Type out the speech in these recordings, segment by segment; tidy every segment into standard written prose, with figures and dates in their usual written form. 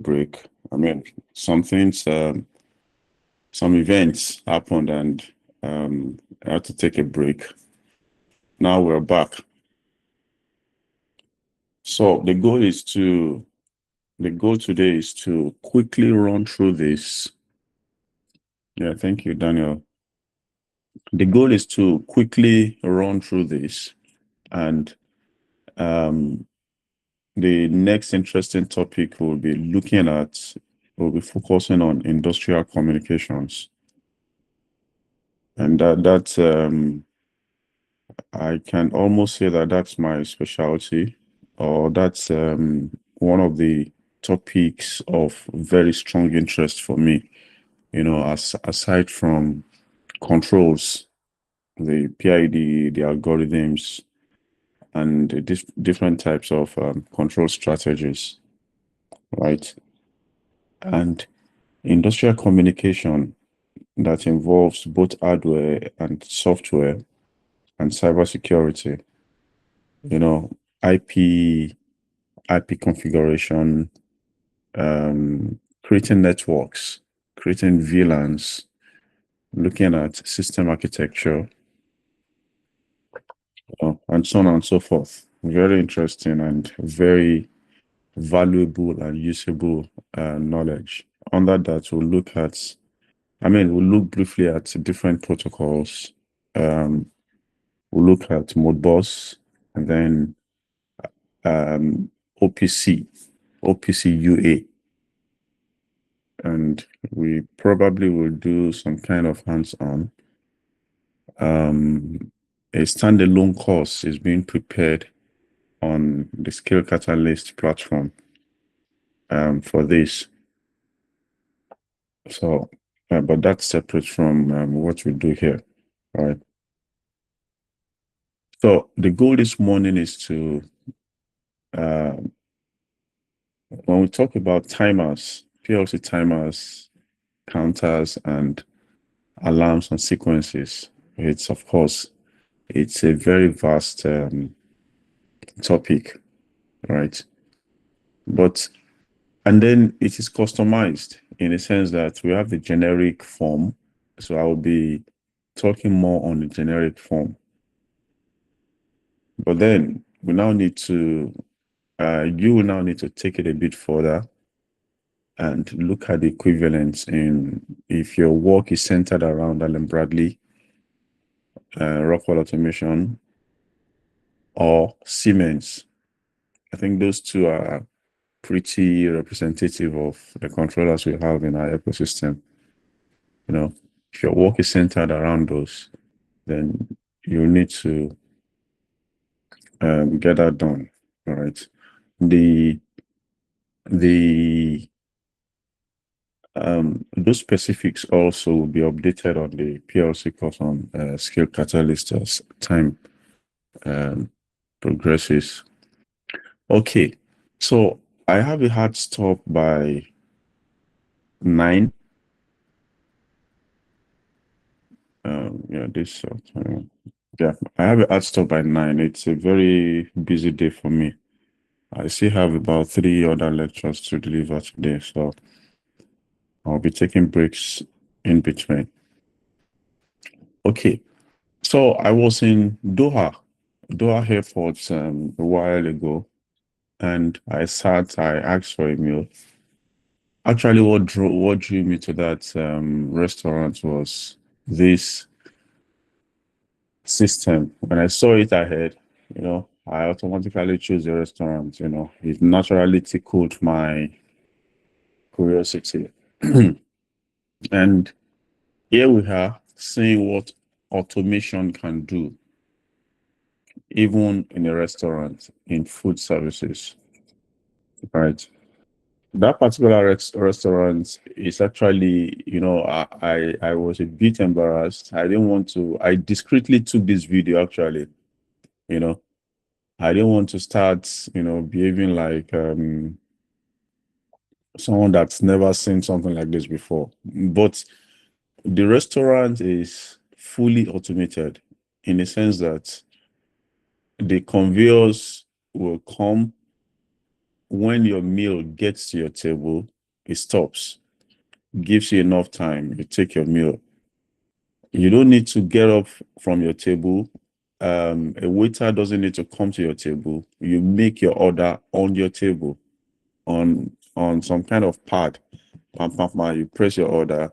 break. I mean, some things, some events happened, and I had to take a break. Now we're back. So the goal today is to quickly run through this. Yeah, thank you, Daniel. The goal is to quickly run through this, and the next interesting topic we'll be focusing on industrial communications. And that's I can almost say that that's my specialty, or that's one of the topics of very strong interest for me, aside from controls, the PID, the algorithms, and the different types of control strategies, right? And industrial communication that involves both hardware and software and cybersecurity, IP configuration, creating networks, creating VLANs, looking at system architecture, and so on and so forth. Very interesting and very valuable and usable knowledge. Under that, we'll look briefly at different protocols. We'll look at Modbus, and then OPC UA. And we probably will do some kind of hands-on. A standalone course is being prepared on the Skill Catalyst platform for this. So, but that's separate from what we do here, all right? So the goal this morning is to, when we talk about timers, PLC timers, counters, and alarms and sequences, it's a very vast topic, right? And then it is customized in the sense that we have the generic form. So I will be talking more on the generic form. But then you will now need to take it a bit further and look at the equivalents if your work is centered around Allen Bradley, Rockwell Automation, or Siemens. I think those two are pretty representative of the controllers we have in our ecosystem. If your work is centered around those, then you need to get that done. All right. Those specifics also will be updated on the PLC course on Skill Catalyst as time progresses. Okay, so I have a hard stop by 9. I have a hard stop by 9. It's a very busy day for me. I still have about 3 other lectures to deliver today, so I'll be taking breaks in between. Okay, so I was in Doha Airport a while ago, and I asked for a meal. Actually, what drew me to that restaurant was this system. When I saw it ahead, I automatically chose the restaurant. It naturally tickled my curiosity. And here we are seeing what automation can do, even in a restaurant, in food services, right? That particular restaurant is actually, I was a bit embarrassed. I discreetly took this video, actually. I didn't want to start, behaving like someone that's never seen something like this before. But the restaurant is fully automated in the sense that the conveyors will come when your meal gets to your table. it stops, gives you enough time. You take your meal. You don't need to get up from your table. A waiter doesn't need to come to your table. You make your order on your table on some kind of pad. Pam, pam, pam, you press your order,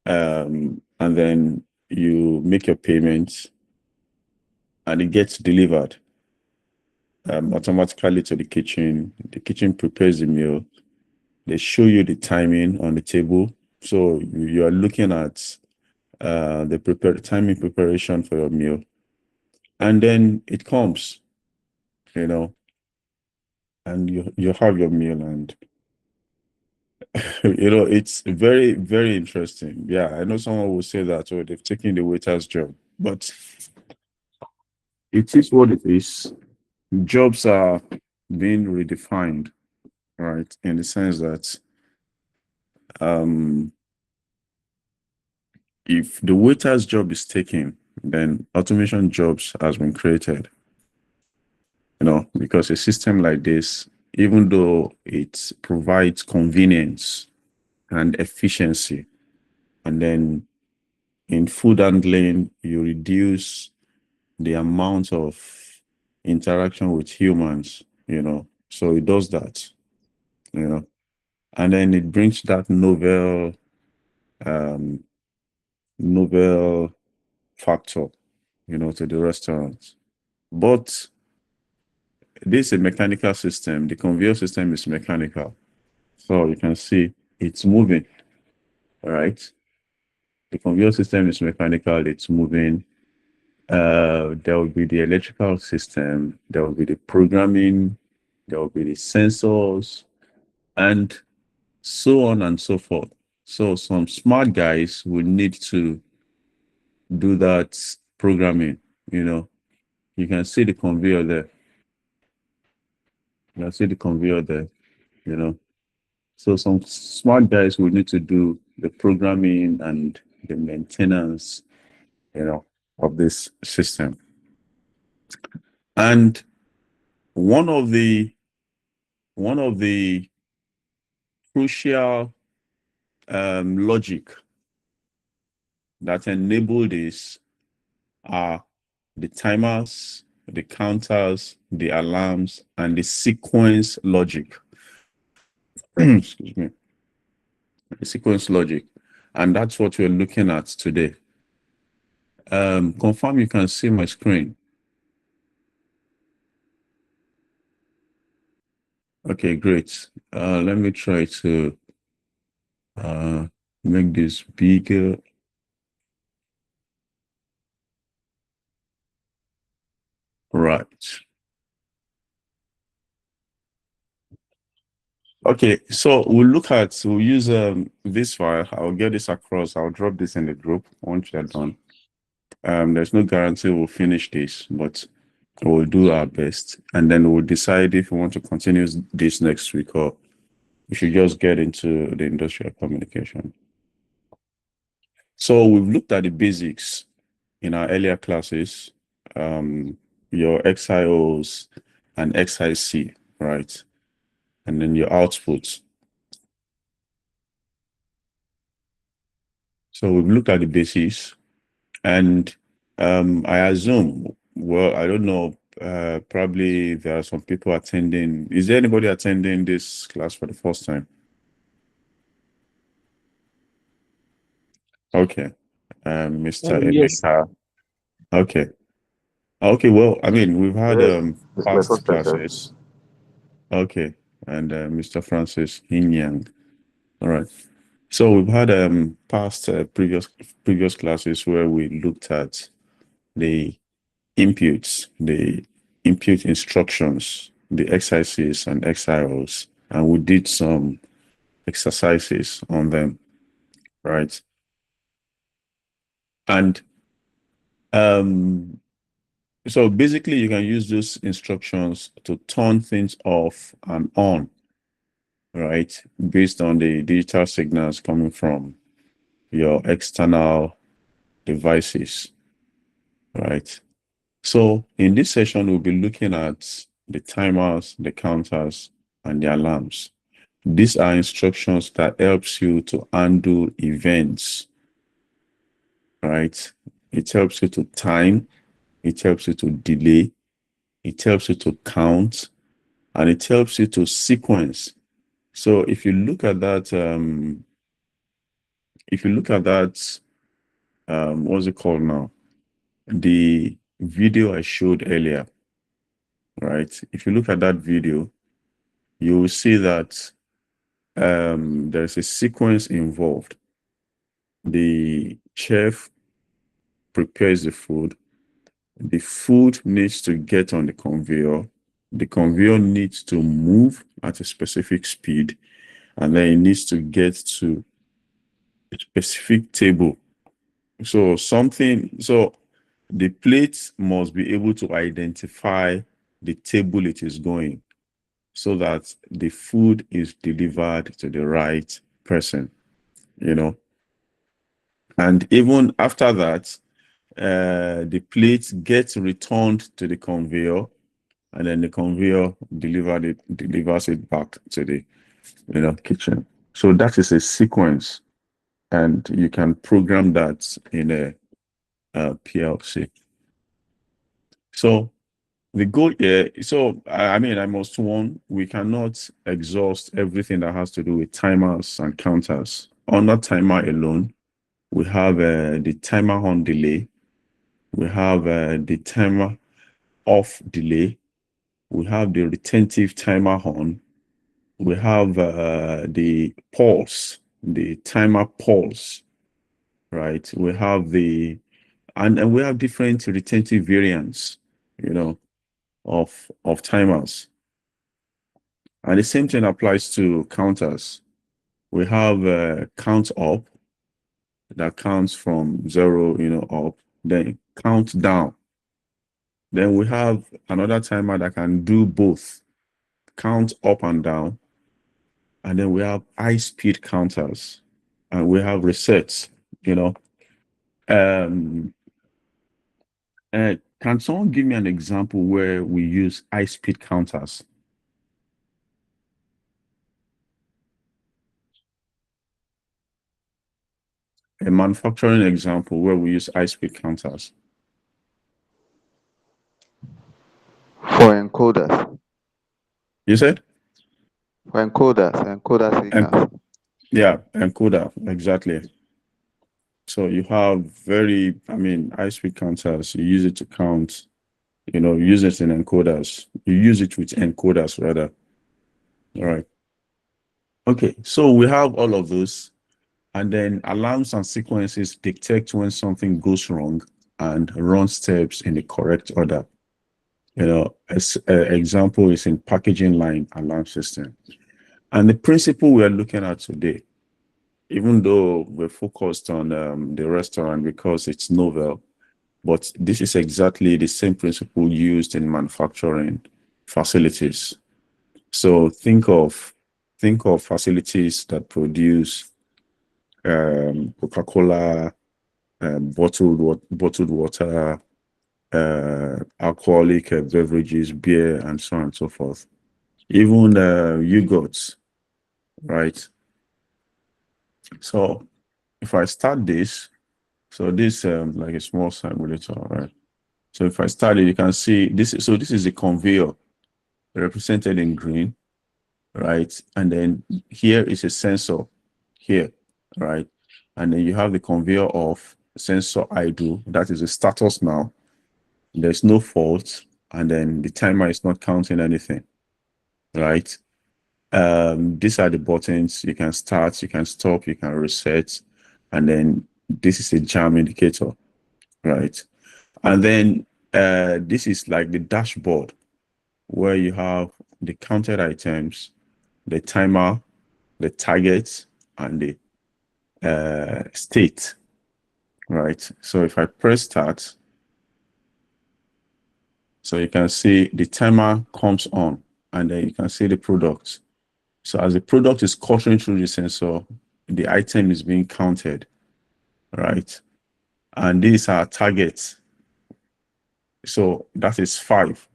and then you make your payments, and it gets delivered automatically to the kitchen. The kitchen prepares the meal. They show you the timing on the table. So you are looking at the timing preparation for your meal. And then it comes, you know, and you have your meal, and it's very, very interesting. Yeah, I know someone will say that, oh, they've taken the waiter's job, but it is what it is. Jobs are being redefined, right? In the sense that um if the waiter's job is taken, then automation jobs has been created, because a system like this, even though it provides convenience and efficiency, and then in food handling, you reduce the amount of interaction with humans, so it does that, and then it brings that um, novel factor, to the restaurants. But this is a mechanical system. The conveyor system is mechanical. So you can see it's moving, all right? The conveyor system is mechanical, it's moving. There will be the electrical system, there will be the programming, there will be the sensors, and so on and so forth. So some smart guys will need to do that programming, you know. You can see the conveyor there. You can see the conveyor there, you know. So some smart guys will need to do the programming and the maintenance, of this system. And one of the one of the crucial logic that enable this are the timers, the counters, the alarms, and the sequence logic. Excuse me. The sequence logic. And that's what we're looking at today. Confirm you can see my screen. Okay, great. Let me try to make this bigger. Right. Okay, so we'll use this file. I'll get this across. I'll drop this in the group once you're done. There's no guarantee we'll finish this, but we'll do our best. And then we'll decide if we want to continue this next week or we should just get into the industrial communication. So we've looked at the basics in our earlier classes, your XIOs and XIC, right? And then your outputs. So we've looked at the basics, and I assume, well, I don't know, probably there are some people attending. Is there anybody attending this class for the first time? Okay. Mr. Yes, Emeka. Okay. Okay, well, I mean, we've had it's my past first time, sir. classes. Okay. And Mr. Francis Hinyang. All right. So we've had past previous classes where we looked at the inputs, the input instructions, the XICs and XIOs, and we did some exercises on them, right? And so basically you can use those instructions to turn things off and on, right? Based on the digital signals coming from your external devices, right? So in this session, we'll be looking at the timers, the counters, and the alarms. These are instructions that helps you to handle events, right? It helps you to time, it helps you to delay, it helps you to count, and it helps you to sequence. So if you look at that, what's it called now? The video I showed earlier, right? If you look at that video, you will see that there's a sequence involved. The chef prepares the food. The food needs to get on the conveyor. The conveyor needs to move at a specific speed, and then it needs to get to a specific table. So the plate must be able to identify the table it is going, so that the food is delivered to the right person, you know. And even after that, the plate gets returned to the conveyor, and then the conveyor delivers it back to the kitchen. So that is a sequence, and you can program that in a PLC. So the goal here, I mean, I must warn, we cannot exhaust everything that has to do with timers and counters. Under timer alone, we have the timer on delay, we have the timer off delay, we have the retentive timer on, we have the pulse, the timer pulse, right? We have and we have different retentive variants, of timers. And the same thing applies to counters. We have count up that counts from 0, up, then count down. Then we have another timer that can do both, count up and down. And then we have high speed counters, and we have resets, Um, can someone give me an example where we use high speed counters? A manufacturing example where we use high speed counters. For encoders. You said? For encoder signals. Yeah, encoder, exactly. So you have high speed counters. You use it to count, use it in encoders. You use it with encoders rather. All right. Okay, so we have all of those, and then alarms and sequences detect when something goes wrong and run steps in the correct order. As example is in packaging line alarm system. And the principle we are looking at today, even though we're focused on the restaurant because it's novel, but this is exactly the same principle used in manufacturing facilities. So think of facilities that produce Coca-Cola, bottled water, alcoholic beverages, beer, and so on and so forth. Even yogurts, right? So if I start this, so this like a small simulator, right? So if I start it, you can see this. So this is the conveyor represented in green, right? And then here is a sensor here, right? And then you have the conveyor of sensor idle. That is the status now. There's no fault, and then the timer is not counting anything, right? These are the buttons. You can start, you can stop, you can reset, and then this is a jam indicator, right? And then this is like the dashboard where you have the counted items, the timer, the target, and the state, right? So if I press start, so you can see the timer comes on, and then you can see the product. So as the product is coursing through the sensor, the item is being counted, right? And these are targets. So that is 5.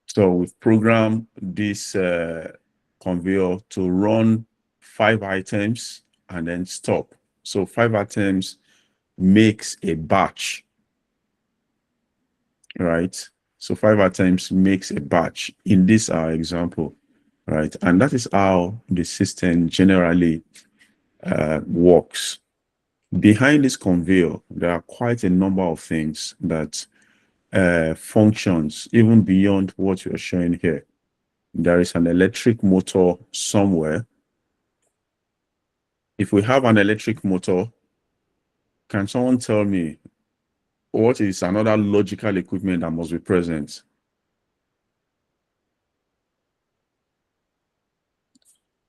So we've programmed this conveyor to run 5 items and then stop. So 5 items makes a batch, right? So 5 items makes a batch in this example, right? And that is how the system generally works. Behind this conveyor, there are quite a number of things that functions even beyond what you're showing here. There is an electric motor somewhere. If we have an electric motor, can someone tell me what is another logical equipment that must be present?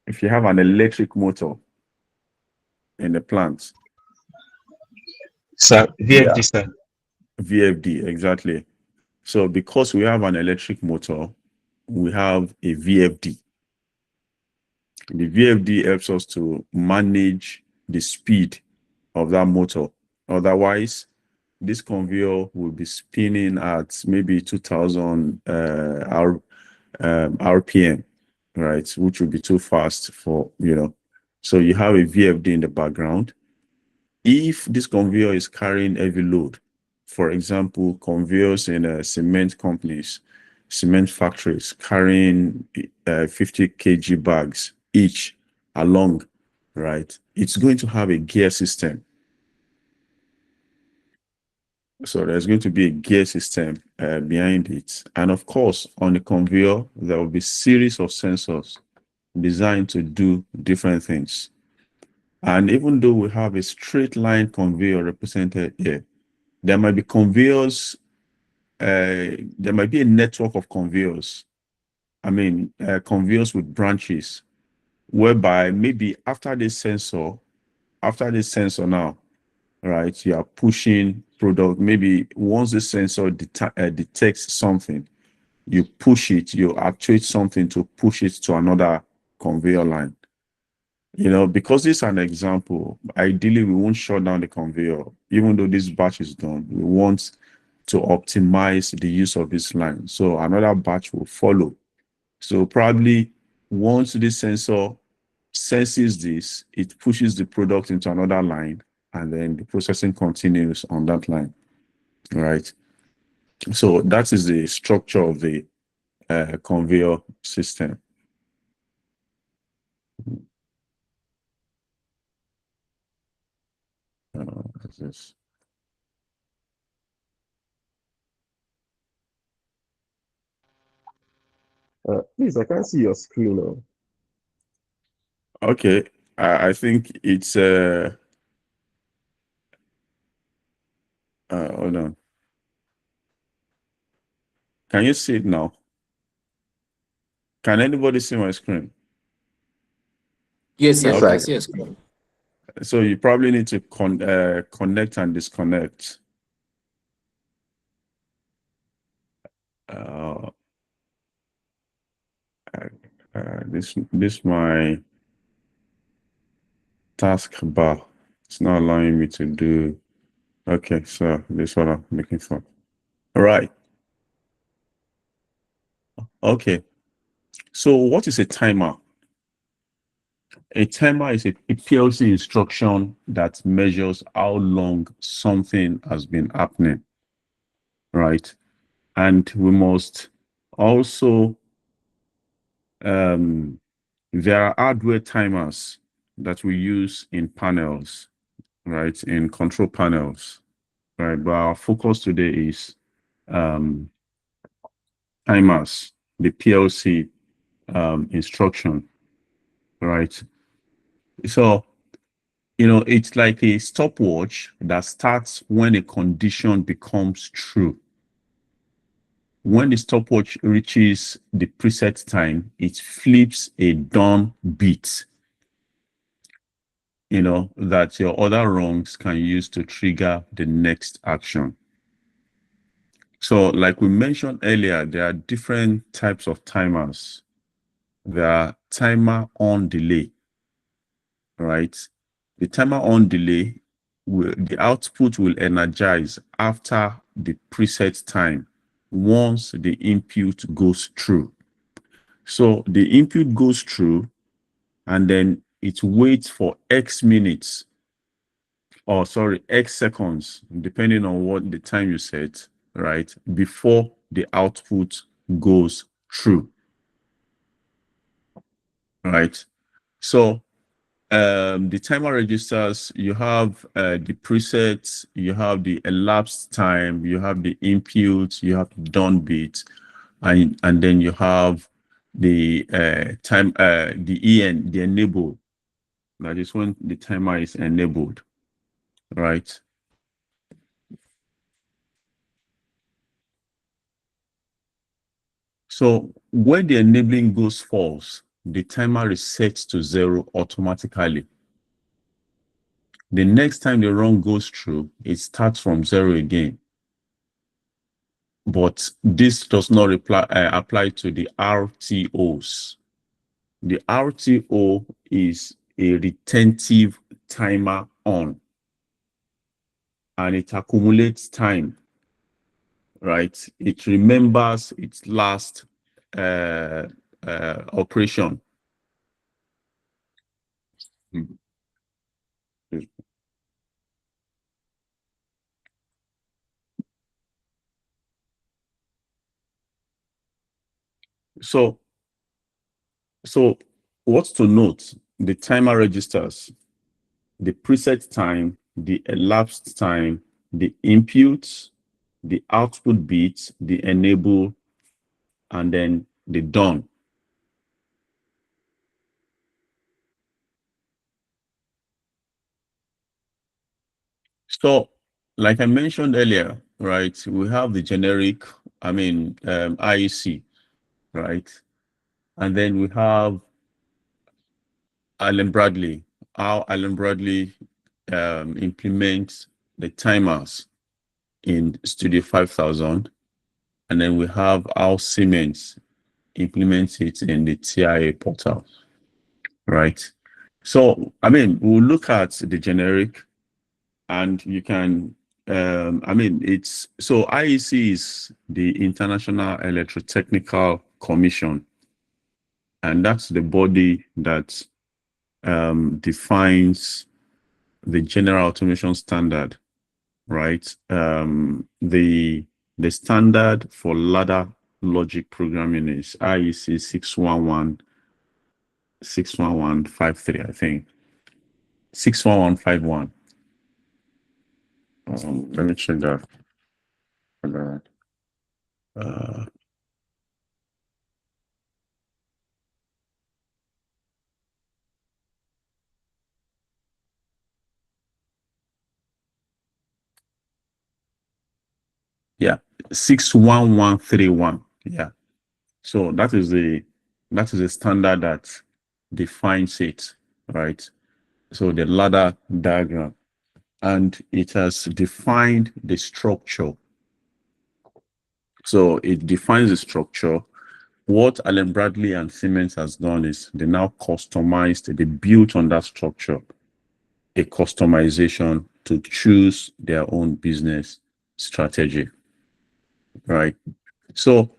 If you have an electric motor in the plant. Sir, VFD, sir. VFD, exactly. So because we have an electric motor, we have a VFD. The VFD helps us to manage the speed of that motor. Otherwise, this conveyor will be spinning at maybe 2000 RPM, right? Which will be too fast for, So you have a VFD in the background. If this conveyor is carrying heavy load, for example, conveyors in cement companies, cement factories carrying 50 kg bags each along, right? It's going to have a gear system. So there's going to be a gear system behind it. And of course, on the conveyor, there will be series of sensors designed to do different things. And even though we have a straight line conveyor represented here, there might be conveyors, there might be a network of conveyors. Conveyors with branches, whereby maybe after this sensor now, right, you are pushing product. Maybe once the sensor detects something, you push it, you actuate something to push it to another conveyor line. Because this is an example, ideally we won't shut down the conveyor. Even though this batch is done, we want to optimize the use of this line. So another batch will follow. So probably once this sensor senses this, it pushes the product into another line, and then the processing continues on that line, right? So that is the structure of the conveyor system. What's this? Please, I can't see your screen. Oh. Okay, I think it's hold on. Can you see it now? Can anybody see my screen? Yes, sir. Yes, Okay. I see a screen. So you probably need to connect and disconnect. This my task bar. It's not allowing me to do. Okay, so this is what I'm looking for. All right. Okay. So what is a timer? A timer is a PLC instruction that measures how long something has been happening, right? And we must also, there are hardware timers that we use in panels, right? In control panels, right? But our focus today is timers, the PLC instruction, right? So, it's like a stopwatch that starts when a condition becomes true. When the stopwatch reaches the preset time, it flips a done bit, that your other rungs can use to trigger the next action. So like we mentioned earlier, there are different types of timers. There are timer on delay, right? The timer on delay, the output will energize after the preset time once the input goes through. So the input goes through, and then it waits for X minutes, or sorry, X seconds, depending on what the time you set, right, before the output goes through, right? So the timer registers, you have the presets, you have the elapsed time, you have the input, you have the done bit, and then you have the time, the enable. That is when the timer is enabled, right? So when the enabling goes false, the timer resets to 0 automatically. The next time the run goes through, it starts from 0 again. But this does not apply to the RTOs. The RTO is a retentive timer on, and it accumulates time, right? It remembers its last operation. So what's to note? The timer registers the preset time, the elapsed time, the inputs, the output bits, the enable, and then the done. So, like I mentioned earlier, right, we have the generic, IEC, right? And then we have Allen Bradley, how Allen Bradley implements the timers in Studio 5000. And then we have how Siemens implements it in the TIA portal, right? So, we'll look at the generic, and you can, it's so IEC is the International Electrotechnical Commission, and that's the body that defines the general automation standard, right? The standard for ladder logic programming is IEC 61153, I think. 61151. Let me check that. Uh, yeah, 61131. Yeah. So that is the standard that defines it, right? So the ladder diagram, and it has defined the structure. So it defines the structure. What Allen Bradley and Siemens has done is they now customized, they built on that structure a customization to choose their own business strategy, right? So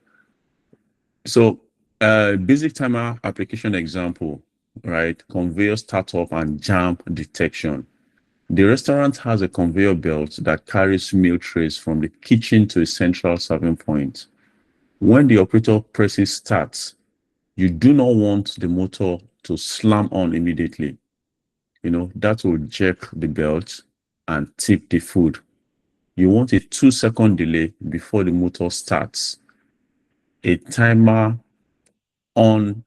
basic timer application example, right? Conveyor startup and jam detection. The restaurant has a conveyor belt that carries meal trays from the kitchen to a central serving point. When the operator presses start, you do not want the motor to slam on immediately. That will jerk the belt and tip the food. You want a 2-second delay before the motor starts. A timer on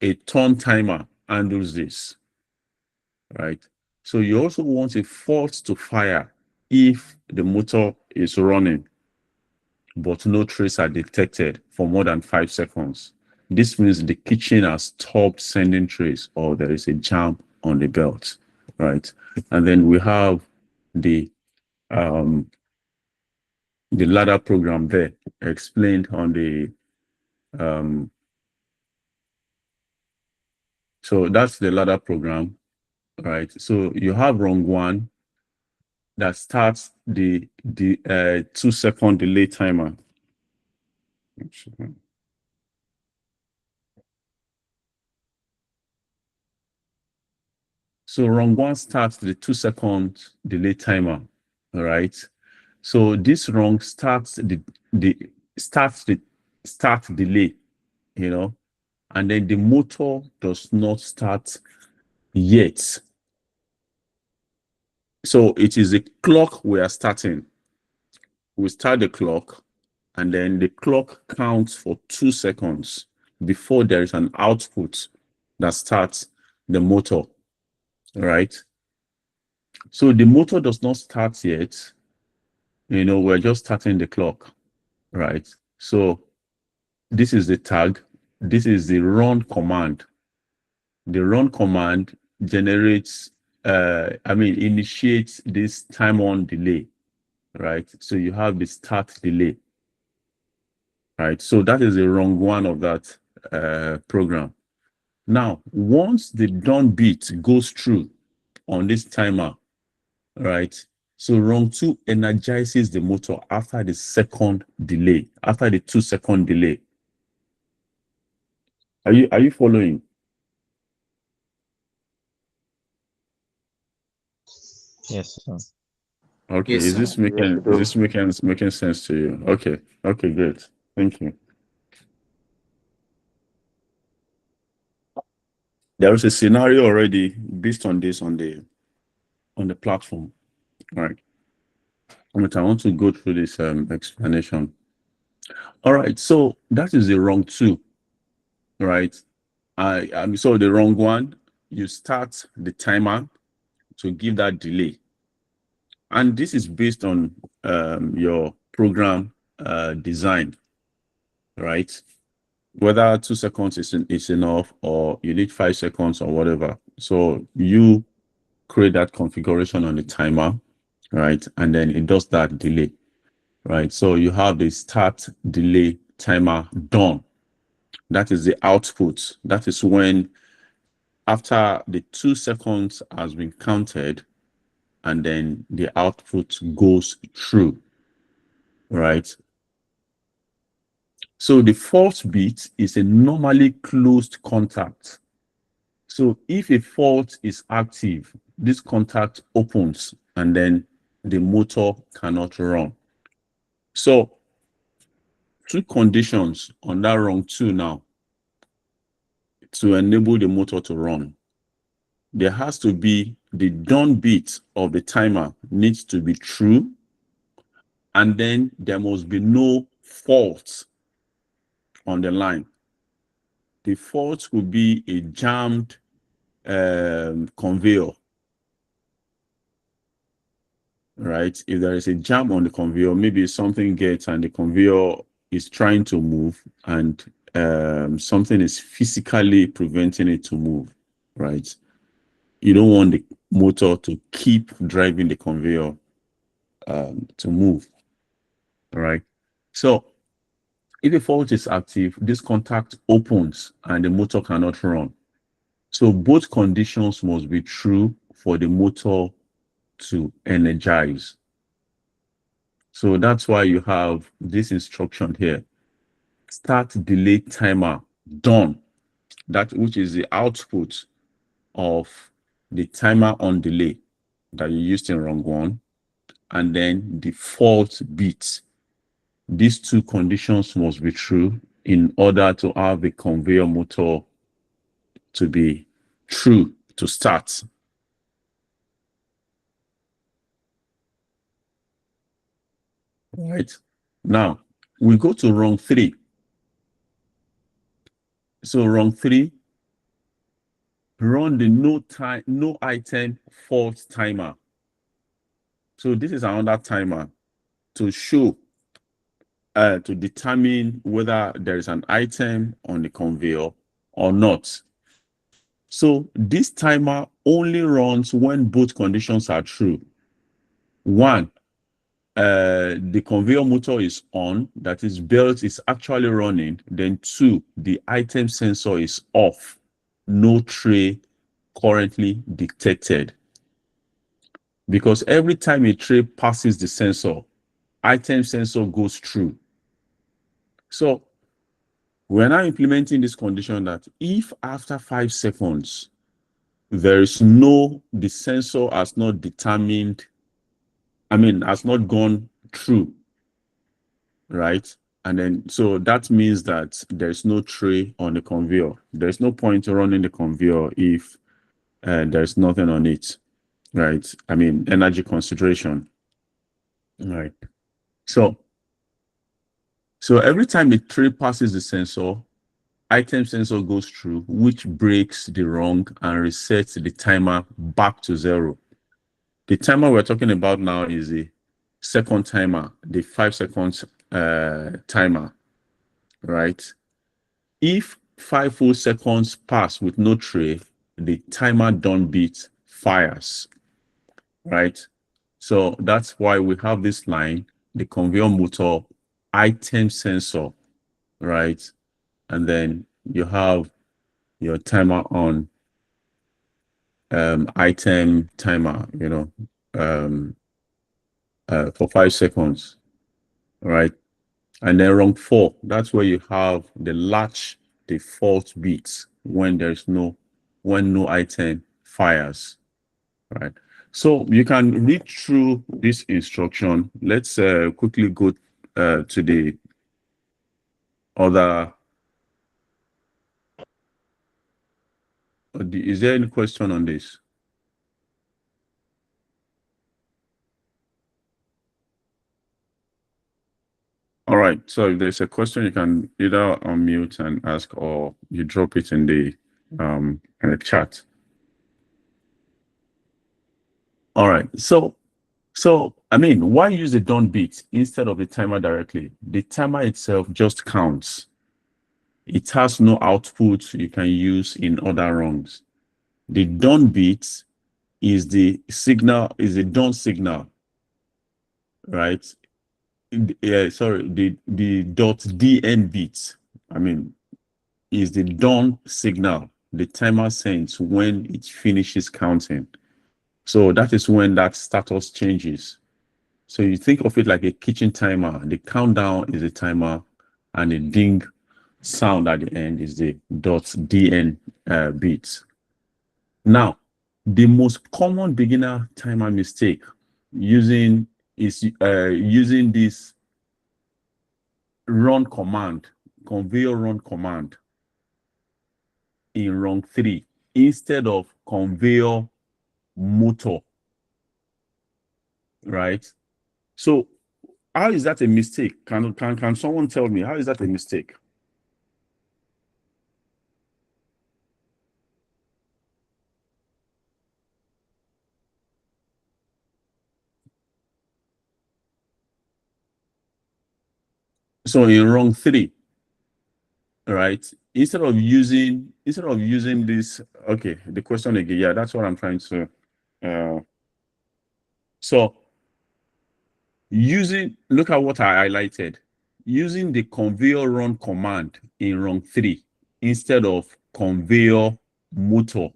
a turn timer handles this, right? So you also want a false to fire if the motor is running, but no trace are detected for more than 5 seconds. This means the kitchen has stopped sending trace, or there is a jam on the belt, right? And then we have the ladder program there explained on the so that's the ladder program, right? So you have rung one that starts the 2-second delay timer. So rung 1 starts the 2-second delay timer. All right. So this rung starts the start delay, and then the motor does not start yet. So it is a clock we are starting. We start the clock, and then the clock counts for 2 seconds before there is an output that starts the motor, right? So the motor does not start yet. We're just starting the clock, right? So this is the tag. This is the run command. The run command generates, initiates this time on delay, right? So you have the start delay, right? So that is the wrong one of that program. Now, once the done bit goes through on this timer, right? So rung 2 energizes the motor after the second delay, after the 2-second delay. Are you following? Yes, sir. Okay, Yes, is sir. this Yes, making we do. making sense to you? Okay, great. Thank you. There is a scenario already based on this on the platform. All right. I want to go through this explanation. All right, so that is the wrong 2, right? So the wrong one, you start the timer to give that delay. And this is based on your program design, right? Whether 2 seconds is enough or you need 5 seconds or whatever. So you create that configuration on the timer, right? And then it does that delay, right? So you have the start delay timer done. That is the output. That is when after the 2 seconds has been counted and then the output goes through, right? So the fault bit is a normally closed contact. So if a fault is active, this contact opens and then the motor cannot run. So 2 conditions on that rung 2 now to enable the motor to run. There has to be the done bit of the timer needs to be true, and then there must be no fault on the line. The fault could be a jammed conveyor, right? If there is a jam on the conveyor, maybe something gets and the conveyor is trying to move and something is physically preventing it to move, right? You don't want the motor to keep driving the conveyor to move, right? So if a fault is active, this contact opens and the motor cannot run. So both conditions must be true for the motor to energize. So that's why you have this instruction here. Start delay timer done. That which is the output of the timer on delay that you used in rung 1, and then the fault bit. These 2 conditions must be true in order to have the conveyor motor to be true to start. Right. Now we go to rung 3. So rung 3, run the no item fault timer. So this is another timer to show to determine whether there is an item on the conveyor or not. So this timer only runs when both conditions are true. 1, the conveyor motor is on, that is belt is actually running. Then 2, the item sensor is off, no tray currently detected. Because every time a tray passes the sensor, item sensor goes through. So we're now implementing this condition that if after 5 seconds the sensor has not determined, has not gone through, right? And then, so that means that there's no tray on the conveyor. There's no point running the conveyor if there's nothing on it, right? Energy consideration, right? So every time the tray passes the sensor, item sensor goes through, which breaks the rung and resets the timer back to 0. The timer we're talking about now is a second timer, the 5 seconds timer, right? If 5 full seconds pass with no tray, the timer done beat fires, right? So that's why we have this line, the conveyor motor item sensor, right? And then you have your timer on item timer, for 5 seconds, right? And then rung 4, that's where you have the latch default beats when no item fires, right? So you can read through this instruction. Let's quickly go to the other. Is there any question on this? All right. So if there's a question, you can either unmute and ask, or you drop it in the chat. All right. So why use the done beat instead of the timer directly? The timer itself just counts. It has no output you can use in other rungs. The done beat is the signal, is the done signal, right? Yeah, sorry, the .dn beat, is the done signal the timer sends when it finishes counting. So that is when that status changes. So you think of it like a kitchen timer. The countdown is a timer, and the ding sound at the end is the .dn beat. Now, the most common beginner timer mistake using this run command, conveyor run command in rung 3 instead of conveyor motor, right? So how is that a mistake? Can someone tell me, how is that a mistake? So in rung 3, right? Instead of using this, okay, the question again, yeah, that's what I'm trying to so look at what I highlighted, using the conveyor run command in rung 3 instead of conveyor motor.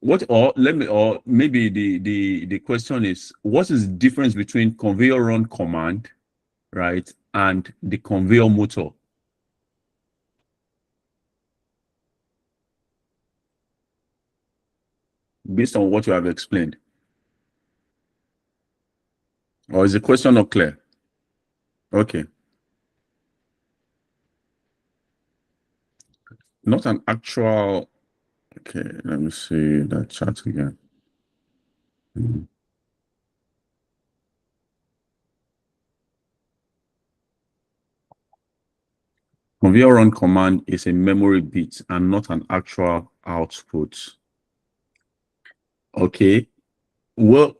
Maybe the question is, what is the difference between conveyor run command, right, and the conveyor motor? Based on what you have explained. Or is the question not clear? Okay. Not an actual. Okay, let me see that chat again. Conveyor run command is a memory bit and not an actual output. Okay. Well,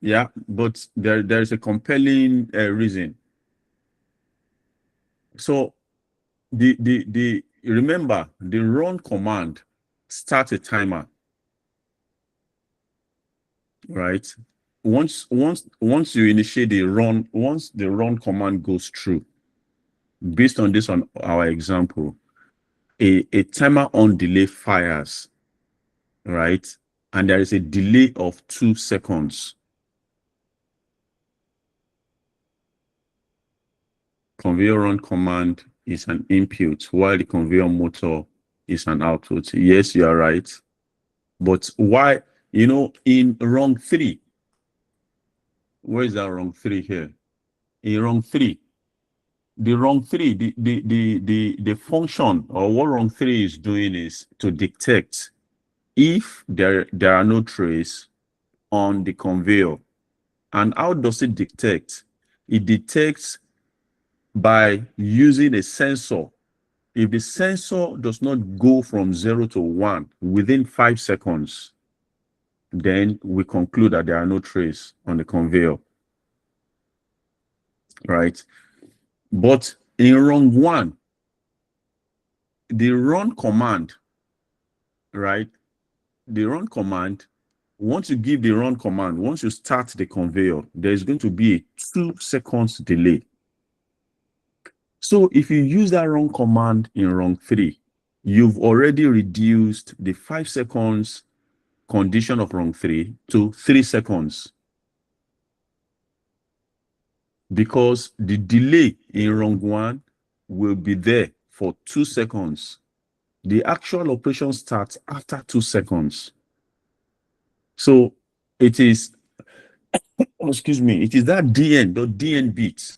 yeah, but there's a compelling reason. So remember, the run command starts a timer, right? Once you initiate the run, once the run command goes through, based on this, on our example, a timer on delay fires, right? And there is a delay of 2 seconds. Conveyor run command is an input, while the conveyor motor is an output. Yes, you are right. But why, in rung 3, where is that rung 3 here? In rung 3, the function, or what rung 3 is doing, is to detect if there are no trays on the conveyor. And how does it detect? It detects by using a sensor. If the sensor does not go from 0 to 1 within 5 seconds, then we conclude that there are no trays on the conveyor, right? But in rung 1, the run command, right? The run command, once you give the run command, once you start the conveyor, there's going to be a 2 seconds delay. So if you use that run command in rung 3, you've already reduced the 5 seconds condition of rung 3 to 3 seconds. Because the delay in rung 1 will be there for 2 seconds. The actual operation starts after 2 seconds. So it is, excuse me, it is that DN bit,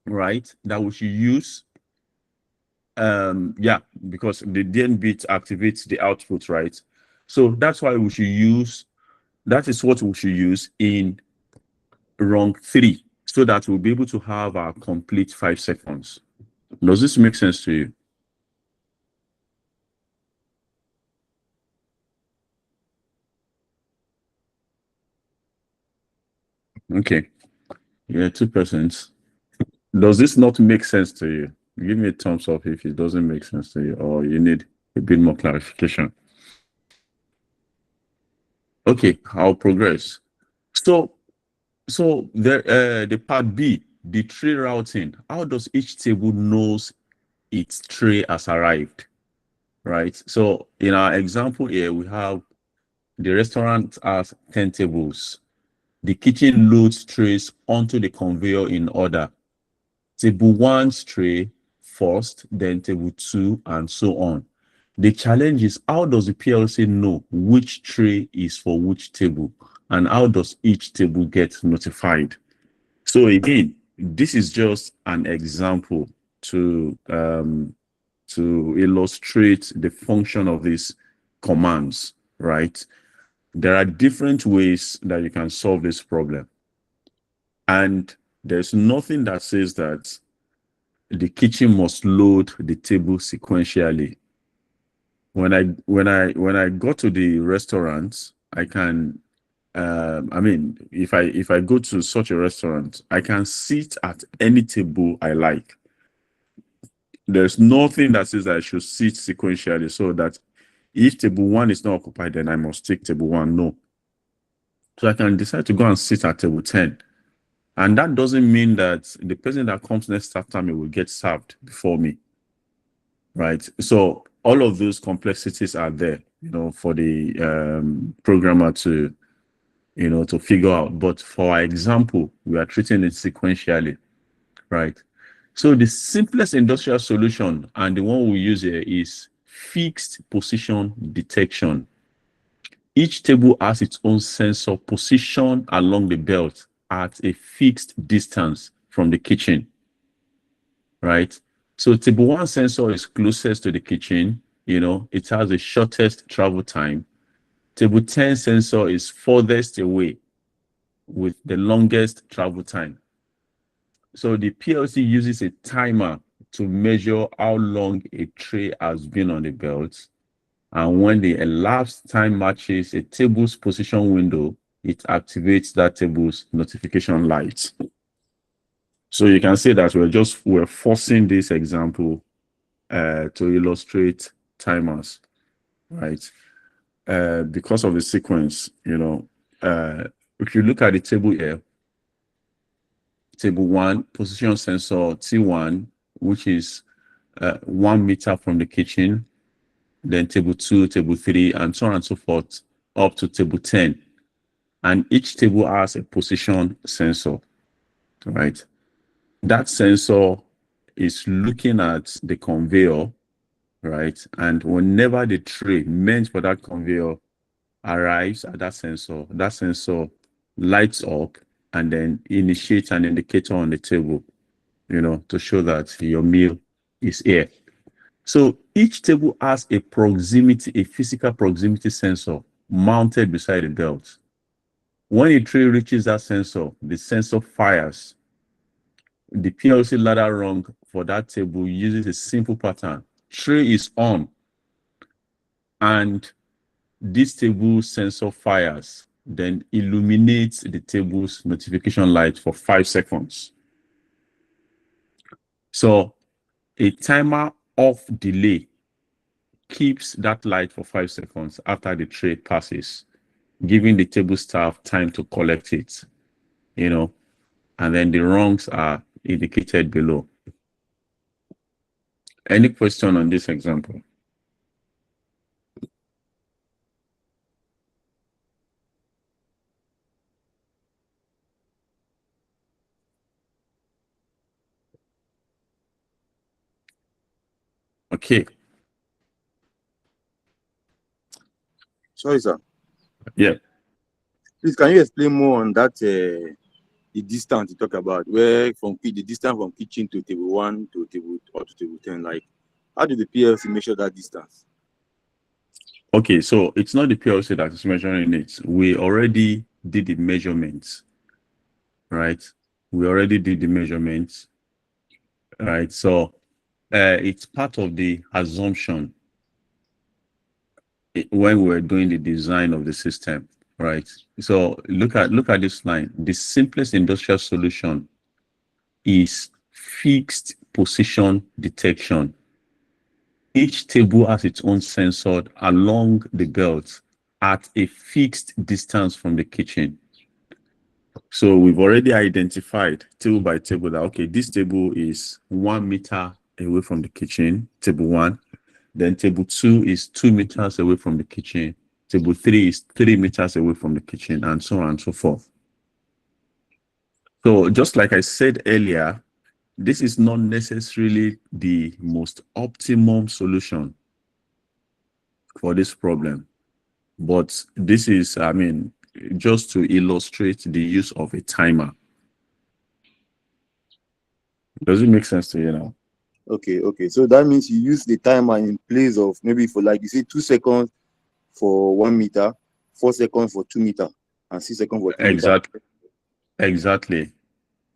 right, that we should use. Yeah, because the DN bit activates the output, right? So that's why we should use, that is what we should use in rung 3, so that we'll be able to have our complete 5 seconds. Does this make sense to you? Okay. Yeah, 2%. Does this not make sense to you? Give me a thumbs up if it doesn't make sense to you, or you need a bit more clarification. Okay, I'll progress. So the part B, the tray routing. How does each table knows its tray has arrived, right? So in our example here, we have the restaurant has 10 tables. The kitchen loads trays onto the conveyor in order. Table 1's tray first, then table 2, and so on. The challenge is, how does the PLC know which tray is for which table, and how does each table get notified? So again, this is just an example to illustrate the function of these commands, right? There are different ways that you can solve this problem, and there's nothing that says that the kitchen must load the table sequentially. When I go to the restaurant, I can I mean, if I go to such a restaurant, I can sit at any table I like. There's nothing that says I should sit sequentially, so that if table 1 is not occupied, then I must take table 1. No. So I can decide to go and sit at table 10. And that doesn't mean that the person that comes next after me will get served before me, right? So all of those complexities are there, for the programmer to, to figure out. But for our example, we are treating it sequentially, right? So the simplest industrial solution, and the one we use here, is fixed position detection. Each table has its own sensor position along the belt at a fixed distance from the kitchen, right? So table 1 sensor is closest to the kitchen, it has the shortest travel time. Table 10 sensor is furthest away with the longest travel time. So the PLC uses a timer to measure how long a tray has been on the belt. And when the elapsed time matches a table's position window, it activates that table's notification light. So you can say that we're forcing this example to illustrate timers, right? Because of the sequence, if you look at the table here, table 1, position sensor T1, which is 1 meter from the kitchen, then table 2, table 3, and so on and so forth, up to table 10. And each table has a position sensor, right? That sensor is looking at the conveyor right? And whenever the tray meant for that conveyor arrives at that sensor lights up and then initiates an indicator on the table, to show that your meal is here. So each table has a physical proximity sensor mounted beside the belt. When a tray reaches that sensor, the sensor fires. The PLC ladder rung for that table uses a simple pattern. Tray is on, and this table sensor fires, then illuminates the table's notification light for 5 seconds. So a timer off delay keeps that light for 5 seconds after the tray passes, giving the table staff time to collect it, and then the rungs are indicated below. Any question on this example? Okay. Sorry, sir. Yeah. Please, can you explain more on that, the distance you talk about, where the distance from kitchen to table 1 to table or to table 10, like, how do the PLC measure that distance? Okay, so it's not the PLC that is measuring it. We already did the measurements, right? We already did the measurements, right? So it's part of the assumption when we're doing the design of the system, right? So look at this line. The simplest industrial solution is fixed position detection. Each table has its own sensor along the belt at a fixed distance from the kitchen. So we've already identified table by table that, okay, this table is 1 meter away from the kitchen, table 1. Then table 2 is 2 meters away from the kitchen. Table 3 is 3 meters away from the kitchen, and so on and so forth. So just like I said earlier, this is not necessarily the most optimum solution for this problem. But this is, just to illustrate the use of a timer. Does it make sense to you now? Okay. So that means you use the timer in place of maybe for, like you say, 2 seconds for 1 meter, 4 seconds for 2 meter, and 6 seconds for 3 meter. Exactly.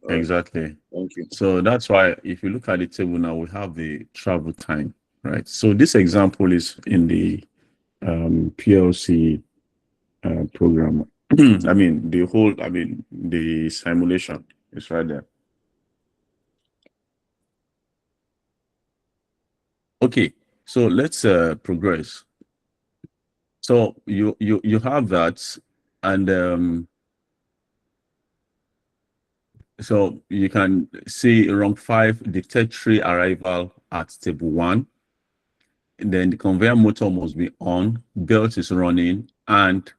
Right. Exactly. Thank you. So that's why if you look at the table now, we have the travel time, right? So this example is in the PLC program. The simulation is right there. Okay, so let's progress. So you have that, and so you can see rung 5 detect tray arrival at table 1. And then the conveyor motor must be on, belt is running, and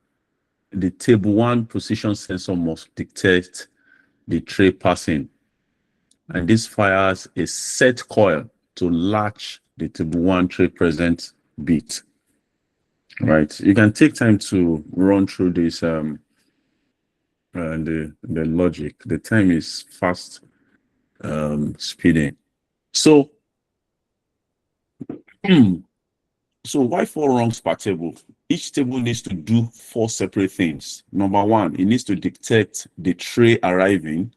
the table 1 position sensor must detect the tray passing. And this fires a set coil to latch the table 1 tray present bit. Right. You can take time to run through this the logic. The time is fast speeding. So so why 4 rungs per table? Each table needs to do 4 separate things. Number 1, it needs to detect the tray arriving.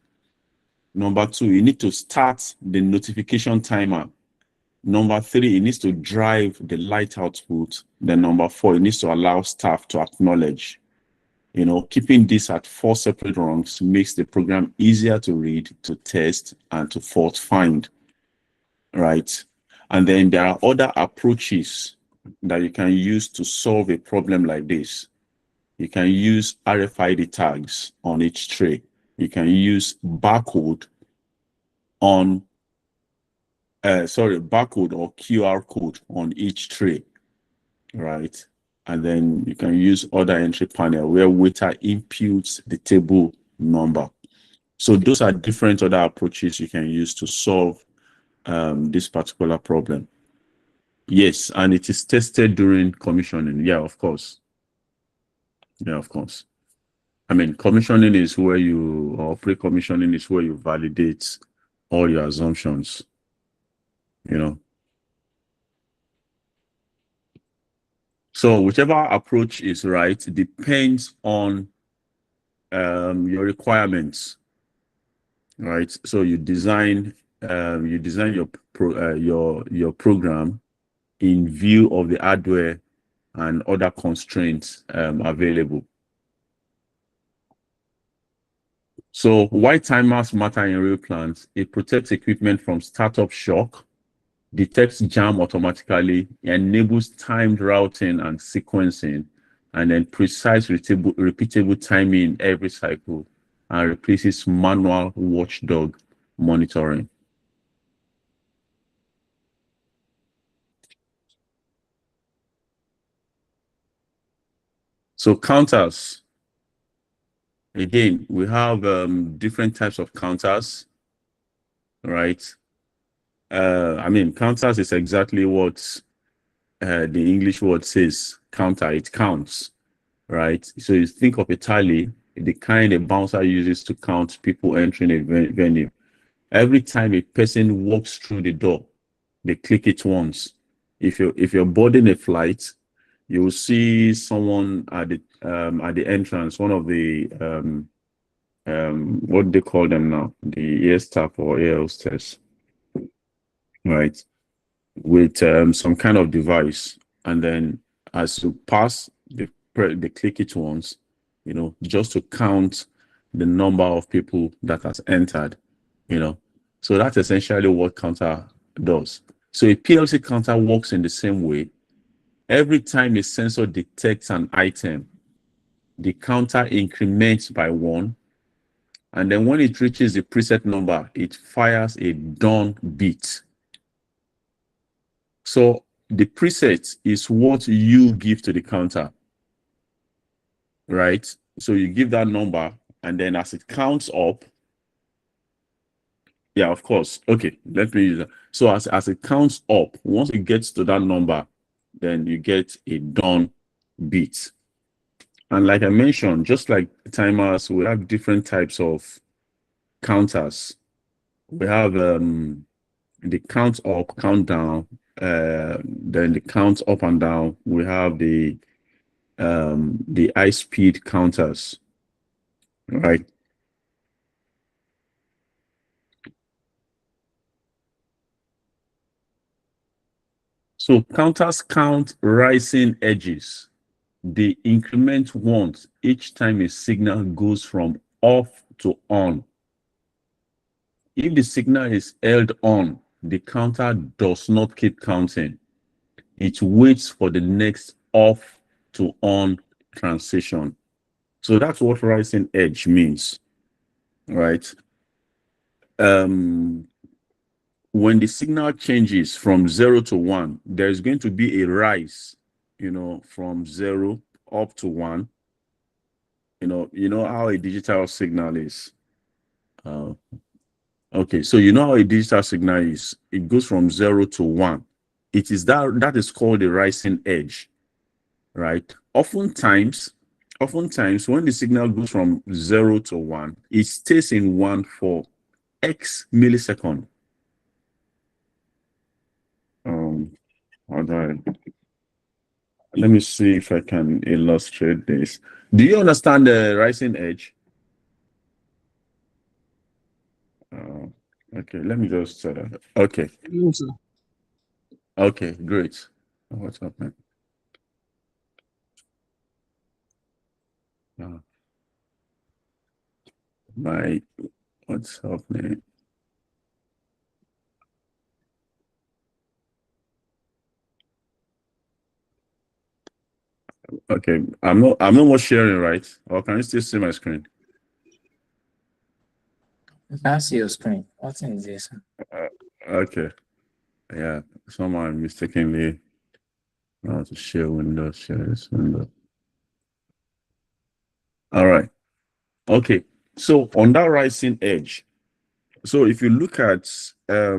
Number 2, you need to start the notification timer. Number 3, it needs to drive the light output. Then number 4, it needs to allow staff to acknowledge. Keeping this at 4 separate rungs makes the program easier to read, to test, and to fault find, right? And then there are other approaches that you can use to solve a problem like this. You can use RFID tags on each tray. You can use barcode or QR code on each tray, right? And then you can use other entry panel where waiter imputes the table number. So those are different other approaches you can use to solve this particular problem. Yes, and it is tested during commissioning. Yeah, of course. Yeah, of course. I mean, commissioning is where you, or pre-commissioning is where you validate all your assumptions, you know. So whichever approach is right depends on your requirements, right? So you design your program in view of the hardware and other constraints available. So why timers matter in real plants? It protects equipment from startup shock, detects jam automatically, enables timed routing and sequencing, and then precise repeatable timing every cycle, and replaces manual watchdog monitoring. So counters, again, we have different types of counters, right? I mean, counters is exactly what the English word says, counter, it counts, right? So you think of a tally, the kind a bouncer uses to count people entering a venue. Every time a person walks through the door, they click it once. If you're boarding a flight, you will see someone at the entrance, one of the what do they call them now, the air staff or air hostess, right, with some kind of device, and then as you pass, they click it once, you know, just to count the number of people that has entered, you know. So that's essentially what counter does. So a PLC counter works in the same way. Every time a sensor detects an item, the counter increments by 1, and then when it reaches the preset number, it fires a done beat. So the preset is what you give to the counter, right? So you give that number, and then as it counts up, yeah, of course. Okay, let me use that. So as it counts up, once it gets to that number, then you get a done beat. And like I mentioned, just like timers, we have different types of counters. We have the count up, count down, then the count up and down. We have the high speed counters, right? So counters count rising edges. They increment once each time a signal goes from off to on. If the signal is held on, the counter does not keep counting. It waits for the next off to on transition. So that's what rising edge means, right? When the signal changes from 0 to 1, there's going to be a rise, you know, from 0 up to 1. You know how a digital signal is. Okay, so you know how a digital signal is. It goes from 0 to 1. It is that is called the rising edge, right? Oftentimes, when the signal goes from 0 to 1, it stays in 1 for X millisecond. How do I Let me see if I can illustrate this. Do you understand the rising edge? Okay, let me just okay. Yes, Okay, great. What's happening? What's happening? Okay, I'm not more sharing, right? Or can you still see my screen? I can see your screen. What is this? Okay. Yeah, someone mistakenly to share window, share this window. All right. Okay. So on that rising edge, so if you look at how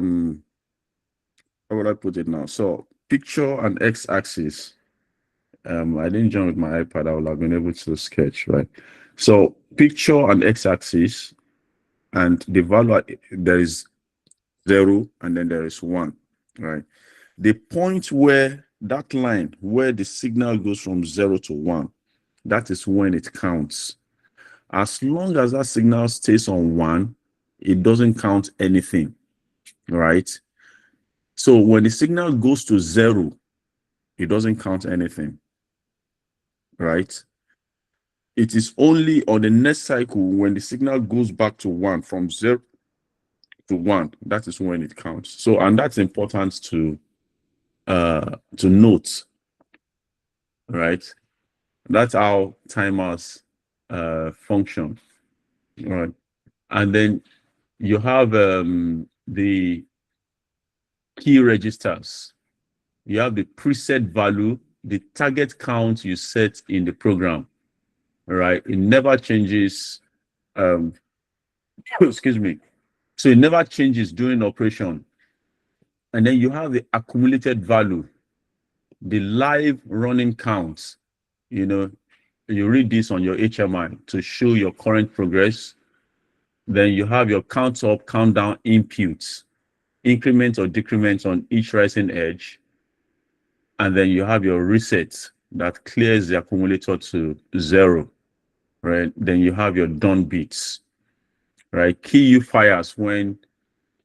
would I put it now? So picture and x-axis. I didn't join with my iPad. I would have been able to sketch, right? So picture and x-axis, and the value, there is 0 and then there is 1, right? The point where that line where the signal goes from 0 to 1, that is when it counts. As long as that signal stays on 1, it doesn't count anything, right? So when the signal goes to 0, it doesn't count anything, right? It is only on the next cycle when the signal goes back to 1, from 0 to 1, that is when it counts. So, and that's important to note, right? That's how timers function, right? And then you have the key registers. You have the preset value, the target count you set in the program, right? It never changes. Excuse me. So it never changes during operation. And then you have the accumulated value, the live running counts. You know, you read this on your HMI to show your current progress. Then you have your count up, count down inputs, increments or decrements on each rising edge. And then you have your reset that clears the accumulator to 0, right? Then you have your done bits, right? KU fires when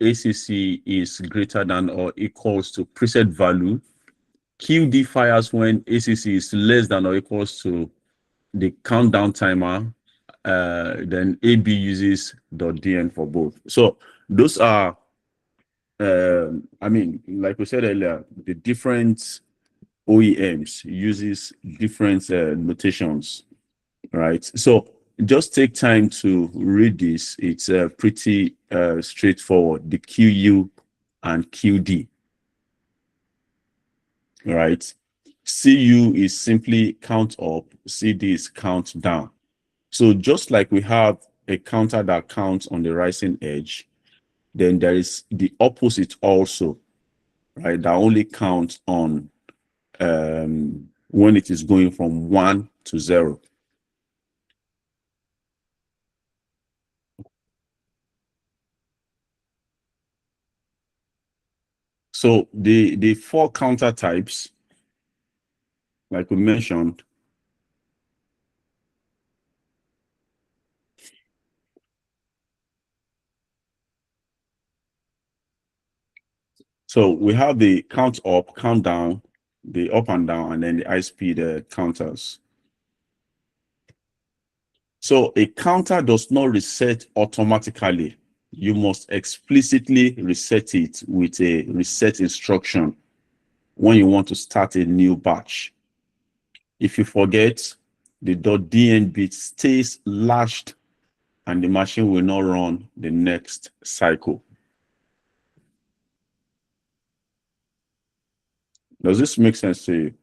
ACC is greater than or equals to preset value. QD fires when ACC is less than or equals to the countdown timer. Then AB uses .dn for both. So those are, I mean, like we said earlier, the different OEMs uses different notations, right? So just take time to read this. It's pretty straightforward. The QU and QD, right? CU is simply count up, CD is count down. So just like we have a counter that counts on the rising edge, then there is the opposite also, right? That only counts on when it is going from 1 to 0. So the 4 counter types, like we mentioned, so we have the count up, count down, the up and down, and then the high speed counters. So a counter does not reset automatically. You must explicitly reset it with a reset instruction when you want to start a new batch. If you forget, the .dn bit stays latched and the machine will not run the next cycle. Does this make sense to you?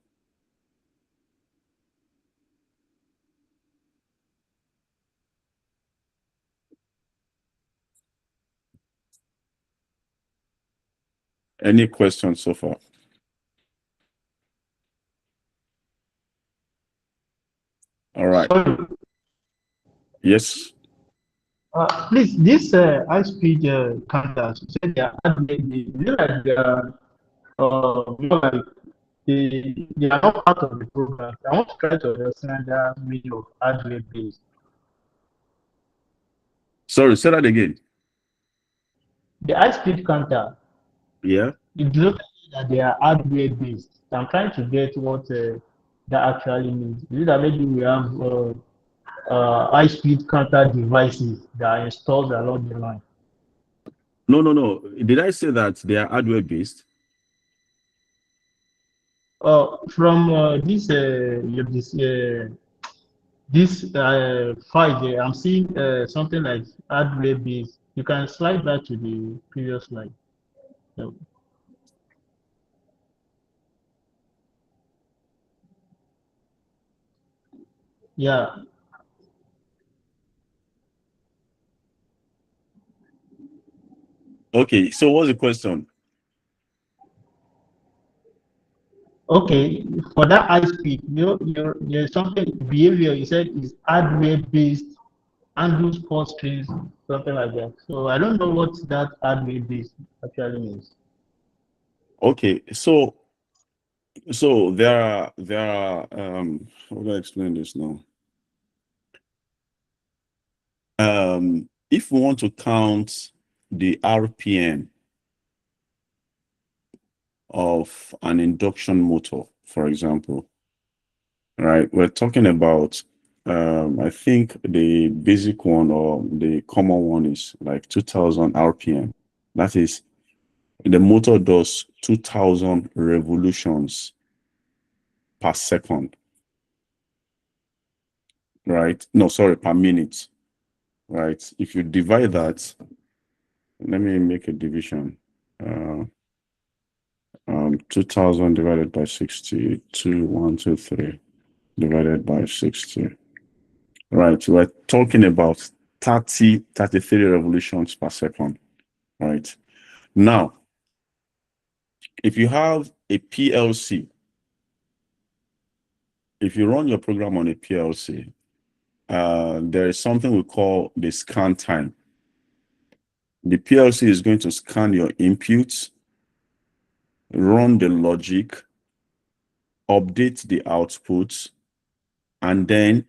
Any questions so far? All right. Yes. Please, this high-speed counters, you said they are like they are more like they are not part of the program. I want to try to understand that meaning of hardware based. Sorry, say that again. The high-speed counter, Yeah. it looks like that they are hardware based. So I'm trying to get what that actually means. Is it that maybe we have high-speed counter devices that are installed along the line? No. Did I say that they are hardware based? From this file there, I'm seeing something like hardware based. You can slide back to the previous slide. So, yeah. Okay, so what's the question? Okay, for that high speed, there's something behavior you said is hardware based, handles port strings, something like that. So I don't know what that hardware based actually means. Okay, so there are how do I explain this now? If we want to count the RPM of an induction motor, for example, right? We're talking about I think the basic one or the common one is like 2000 RPM. That is, the motor does 2000 revolutions per second, right? No, sorry, per minute, right? If you divide that, let me make a division. 2000 divided by 60, 2, 1, 2, 3, divided by 60. Right, we're talking about 33 revolutions per second, right? Now, if you have a PLC, if you run your program on a PLC, there is something we call the scan time. The PLC is going to scan your inputs, run the logic, update the outputs, and then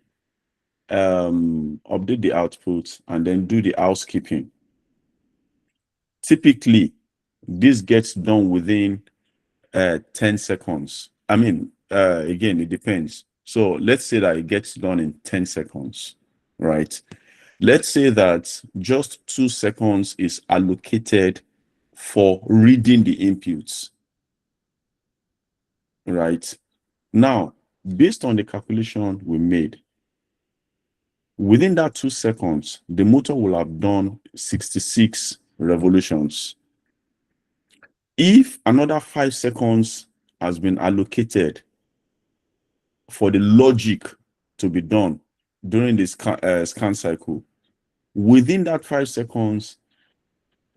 update the outputs, and then do the housekeeping. Typically, this gets done within 10 seconds. I mean, again, it depends. So let's say that it gets done in 10 seconds, right? Let's say that just 2 seconds is allocated for reading the inputs, right? Now, based on the calculation we made, within that 2 seconds, the motor will have done 66 revolutions. If another 5 seconds has been allocated for the logic to be done during this scan cycle, within that 5 seconds,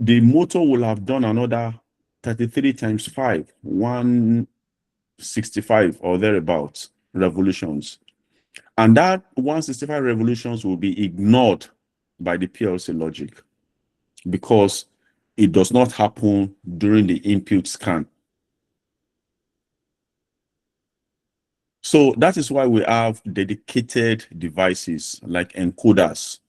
the motor will have done another 33 times 5, 165 or thereabouts revolutions. And that 165 revolutions will be ignored by the PLC logic because it does not happen during the input scan. So that is why we have dedicated devices like encoders,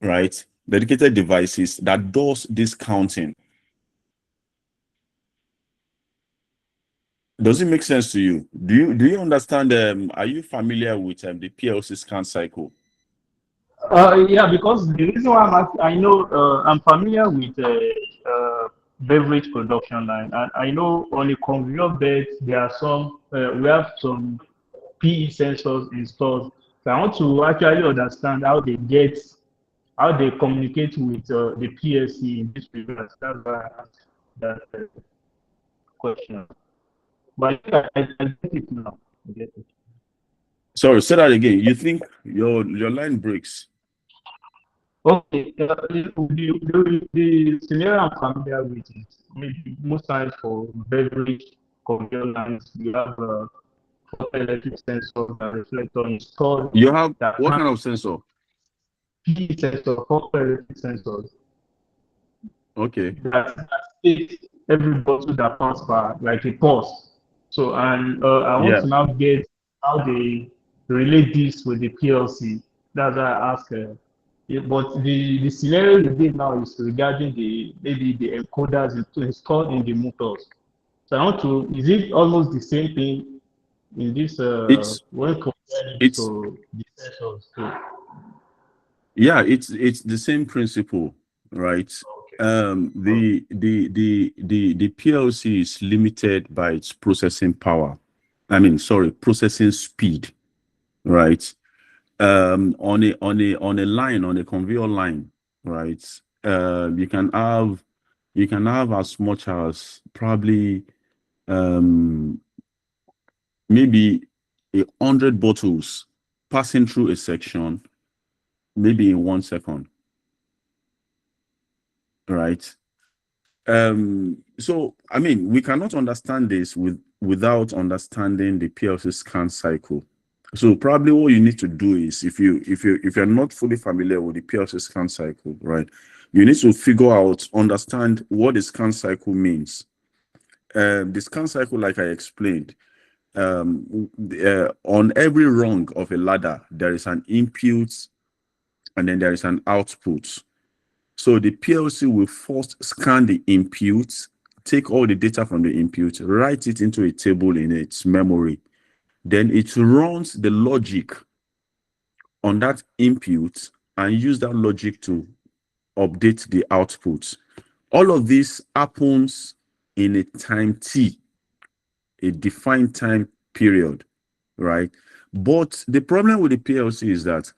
right? Dedicated devices that does this counting. Does it make sense to you? Do you understand? Are you familiar with the PLC scan cycle? Yeah, because the reason why I know I'm familiar with beverage production line. I know on a conveyor belt there are some we have some PE sensors installed. So I want to actually understand how they communicate with the PLC in this regard. That's why I asked that question. But I get it now. I get it. Sorry, say that again. You think your line breaks? Okay, the scenario I'm familiar with is maybe most times for beverage conveyor lines, you have photoelectric sensor that reflector installed You have that what can kind of sensor? PE sensor, photoelectric sensors Okay. that takes every bottle that passes by like a pulse. So, and I want Yeah. to now get how they relate this with the PLC. That's why I ask. Yeah, but the scenario you did now is regarding the maybe the encoders installed in the motors. So I want to, is it almost the same thing in this It's when comparing it it's to the sensors too? yeah, it's the same principle, right? Okay. The PLC is limited by its processing power. I mean, sorry, processing speed, right? On a line, on a conveyor line, right? You can have as much as probably maybe 100 bottles passing through a section, maybe in 1 second, right? So I mean, we cannot understand this without understanding the PLC scan cycle. So probably what you need to do is, if you're not fully familiar with the PLC scan cycle, right, you need to figure out, understand what the scan cycle means. The scan cycle, like I explained, on every rung of a ladder, there is an input and then there is an output. So the PLC will first scan the input, take all the data from the input, write it into a table in its memory. Then it runs the logic on that input and use that logic to update the output. All of this happens in a time T, a defined time period, right? But the problem with the PLC is that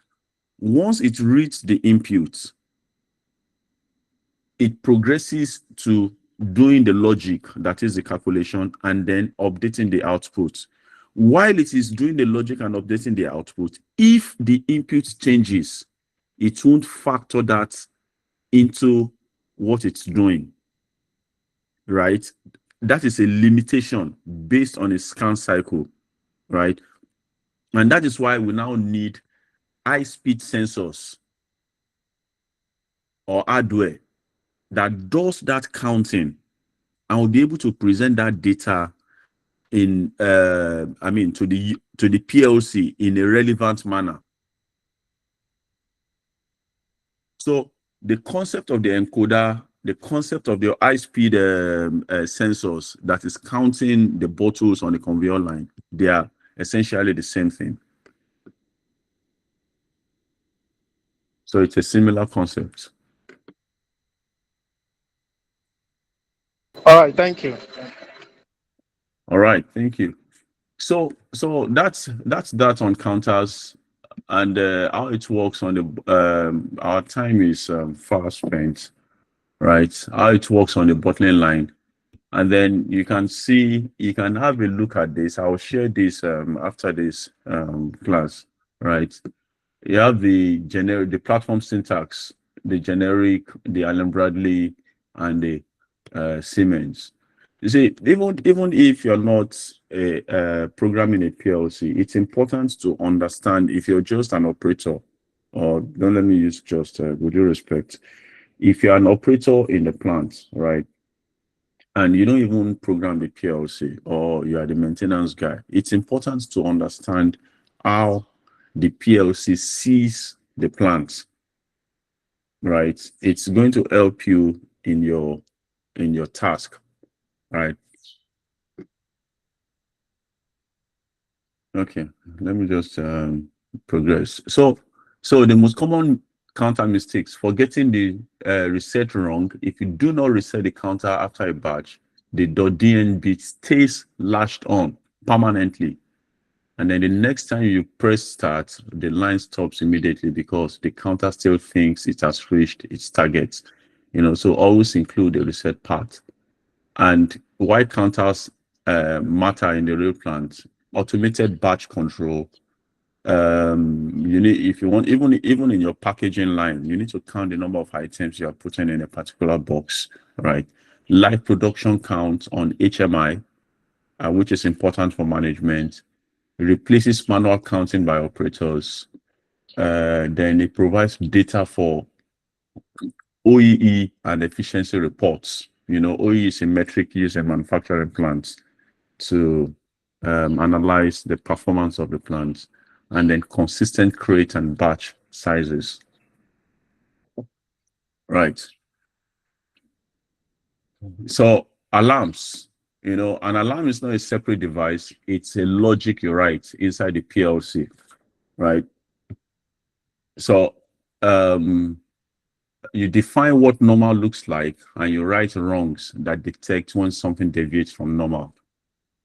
once it reads the input, it progresses to doing the logic, that is the calculation, and then updating the output. While it is doing the logic and updating the output, if the input changes, it won't factor that into what it's doing, right? That is a limitation based on a scan cycle, right? And that is why we now need high-speed sensors or hardware that does that counting and will be able to present that data in I mean to the PLC in a relevant manner. So the concept of the encoder, the concept of the high-speed sensors that is counting the bottles on the conveyor line, they are essentially the same thing. So it's a similar concept. All right, thank you. All right, thank you. So that's that on counters and how it works on the our time is far spent, right? How it works on the bottling line, and then you can have a look at this. I'll share this after this class, right? You have the platform syntax, the generic, the Allen Bradley, and the Siemens. You see, even if you're not programming a PLC, it's important to understand, if you're just an operator, or don't let me use just with due respect, if you're an operator in the plant, right, and you don't even program the PLC, or you are the maintenance guy, it's important to understand how the PLC sees the plant, right? It's going to help you in your task, right? Okay, let me just progress. So the most common counter mistakes: forgetting the reset wrong. If you do not reset the counter after a batch, the .dn bit stays latched on permanently, and then the next time you press start, the line stops immediately because the counter still thinks it has reached its target. So always include the reset part. And why counters matter in the real plant: automated batch control. You need, if you want, even in your packaging line, you need to count the number of items you are putting in a particular box, right? Live production count on HMI, which is important for management. It replaces manual counting by operators. Then it provides data for OEE and efficiency reports. OEE is a metric used in manufacturing plants to analyze the performance of the plants, and then consistent crate and batch sizes. Right. So alarms, an alarm is not a separate device. It's a logic you write inside the PLC, right? So you define what normal looks like, and you write wrongs that detect when something deviates from normal.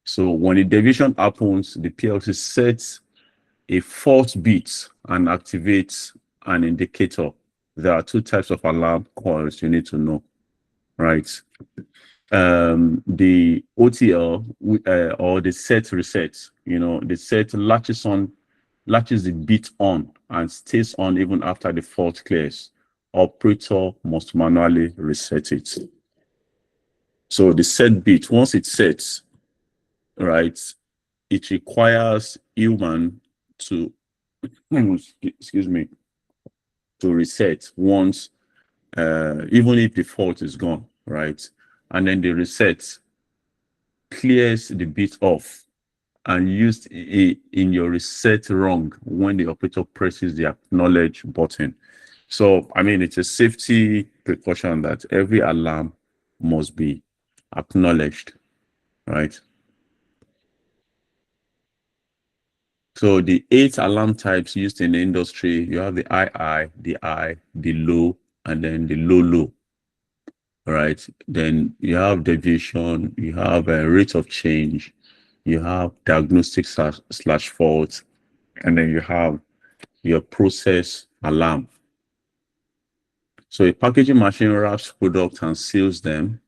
So when a deviation happens, the PLC sets a fault bit and activates an indicator. There are two types of alarm coils you need to know, right? The OTL or the set reset, the set latches the bit on and stays on even after the fault clears. Operator must manually reset it. So the set bit, once it sets, right, it requires human to, excuse me, to reset once, even if the fault is gone, right? And then the reset clears the bit off and used in your reset wrong when the operator presses the acknowledge button. So, I mean, it's a safety precaution that every alarm must be acknowledged, right? So the 8 alarm types used in the industry, you have the II, the I, the low, and then the low, right? Then you have deviation, you have a rate of change, you have diagnostic slash fault, and then you have your process alarm. So a packaging machine wraps products and seals them.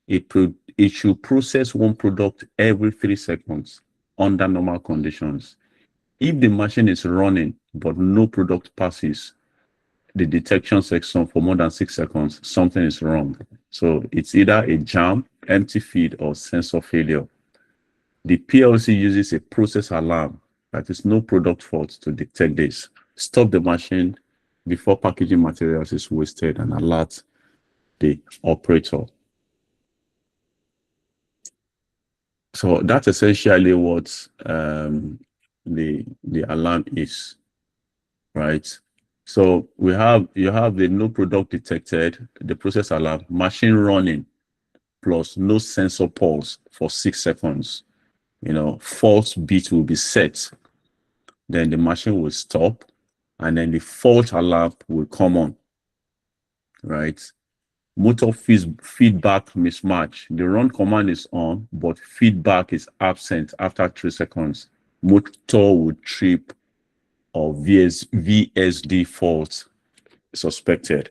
It should process one product every 3 seconds under normal conditions. If the machine is running but no product passes the detection section for more than 6 seconds, something is wrong. So it's either a jam, empty feed, or sensor failure. The PLC uses a process alarm, that is no product fault, to detect this. Stop the machine before packaging materials is wasted and alert the operator. So that's essentially what the alarm is, right? So you have the no product detected, the process alarm, machine running, plus no sensor pulse for 6 seconds. False bit will be set, then the machine will stop, and then the fault alarm will come on, right? Motor feedback mismatch. The run command is on, but feedback is absent after 3 seconds. Motor will trip or VSD fault suspected.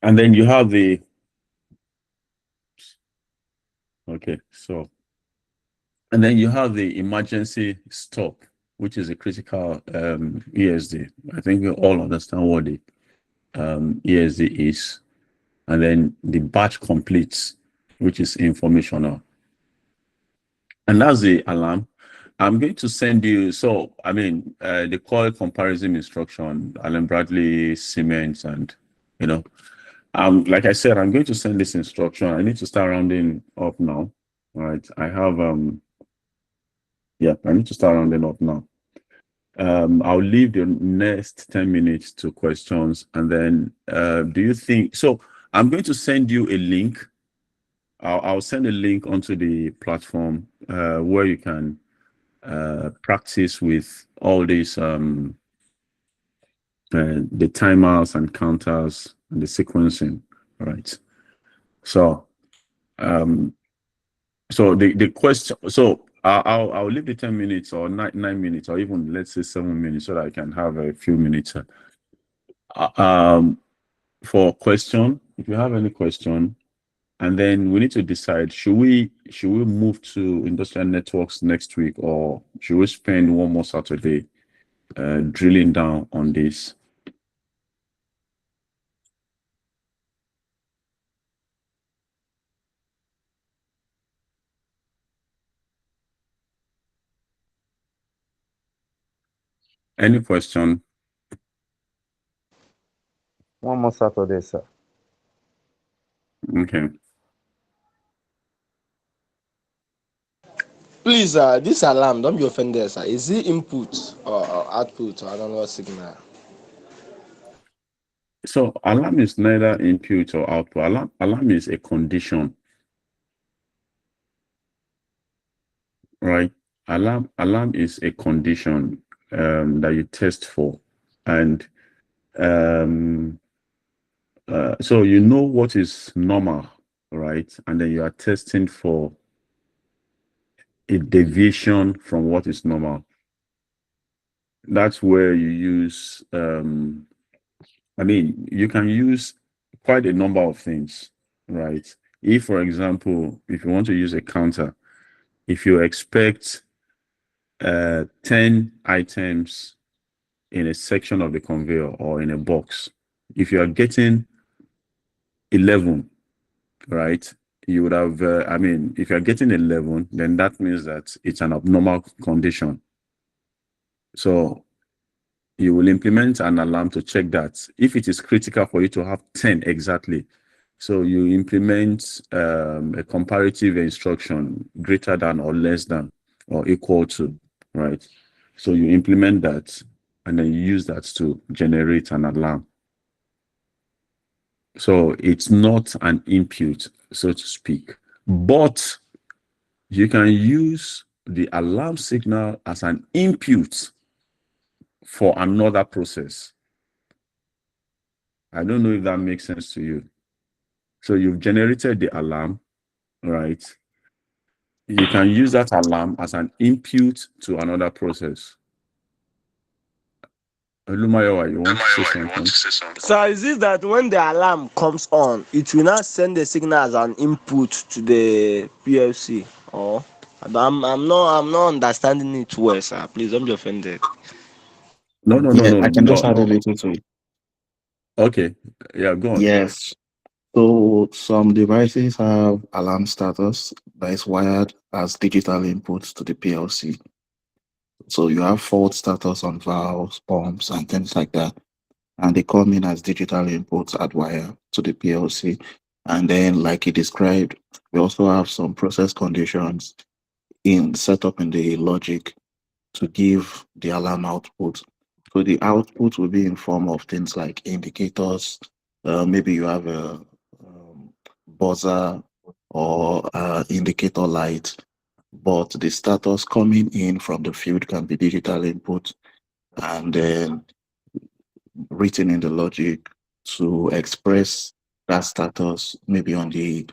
And then you have the, and then you have the emergency stop, which is a critical ESD. I think we all understand what the ESD is. And then the batch completes, which is informational. And that's the alarm. I'm going to send you, the coil comparison instruction, Allen Bradley, Siemens, and, like I said, I'm going to send this instruction. I need to start rounding up now. All right. I need to start rounding up now. I'll leave the next 10 minutes to questions. And then do you think, so I'm going to send you a link. I'll send a link onto the platform where you can practice with all these the timers and counters and the sequencing. All right. So the question, so I'll leave the 10 minutes or 9 minutes or even let's say 7 minutes so that I can have a few minutes for question. If you have any question, and then we need to decide, should we move to industrial networks next week, or should we spend one more Saturday drilling down on this? Any question? One more Saturday, sir. Okay. Please, this alarm, don't be offended, sir. Is it input or output or I don't know what signal? So alarm is neither input or output. Alarm is a condition, right? Alarm is a condition that you test for, and so you know what is normal, right? And then you are testing for a deviation from what is normal. That's where you use you can use quite a number of things, right? If, for example, if you want to use a counter, if you expect 10 items in a section of the conveyor or in a box, if you are getting 11, right, you would have, I mean, if you're getting 11, then that means that it's an abnormal condition. So you will implement an alarm to check that. If it is critical for you to have 10 exactly, so you implement a comparative instruction greater than or less than or equal to, right? So you implement that and then you use that to generate an alarm. So it's not an input, so to speak, but you can use the alarm signal as an input for another process. I don't know if that makes sense to you. So you've generated the alarm, right? You can use that alarm as an input to another process. Lumayowa, you want to say something? So is it that when the alarm comes on, it will not send the signal as an input to the PLC? Or I'm not understanding it well, sir. Please don't be offended. No, no, no, Yeah, no, I can just no. add a little to it. Okay, yeah, go on. Yes. So some devices have alarm status that is wired as digital inputs to the PLC. So you have fault status on valves, pumps, and things like that. And they come in as digital inputs at wire to the PLC. And then, like he described, we also have some process conditions in set up in the logic to give the alarm output. So the output will be in form of things like indicators. Maybe you have a buzzer or indicator light, but the status coming in from the field can be digital input and then written in the logic to express that status, maybe on the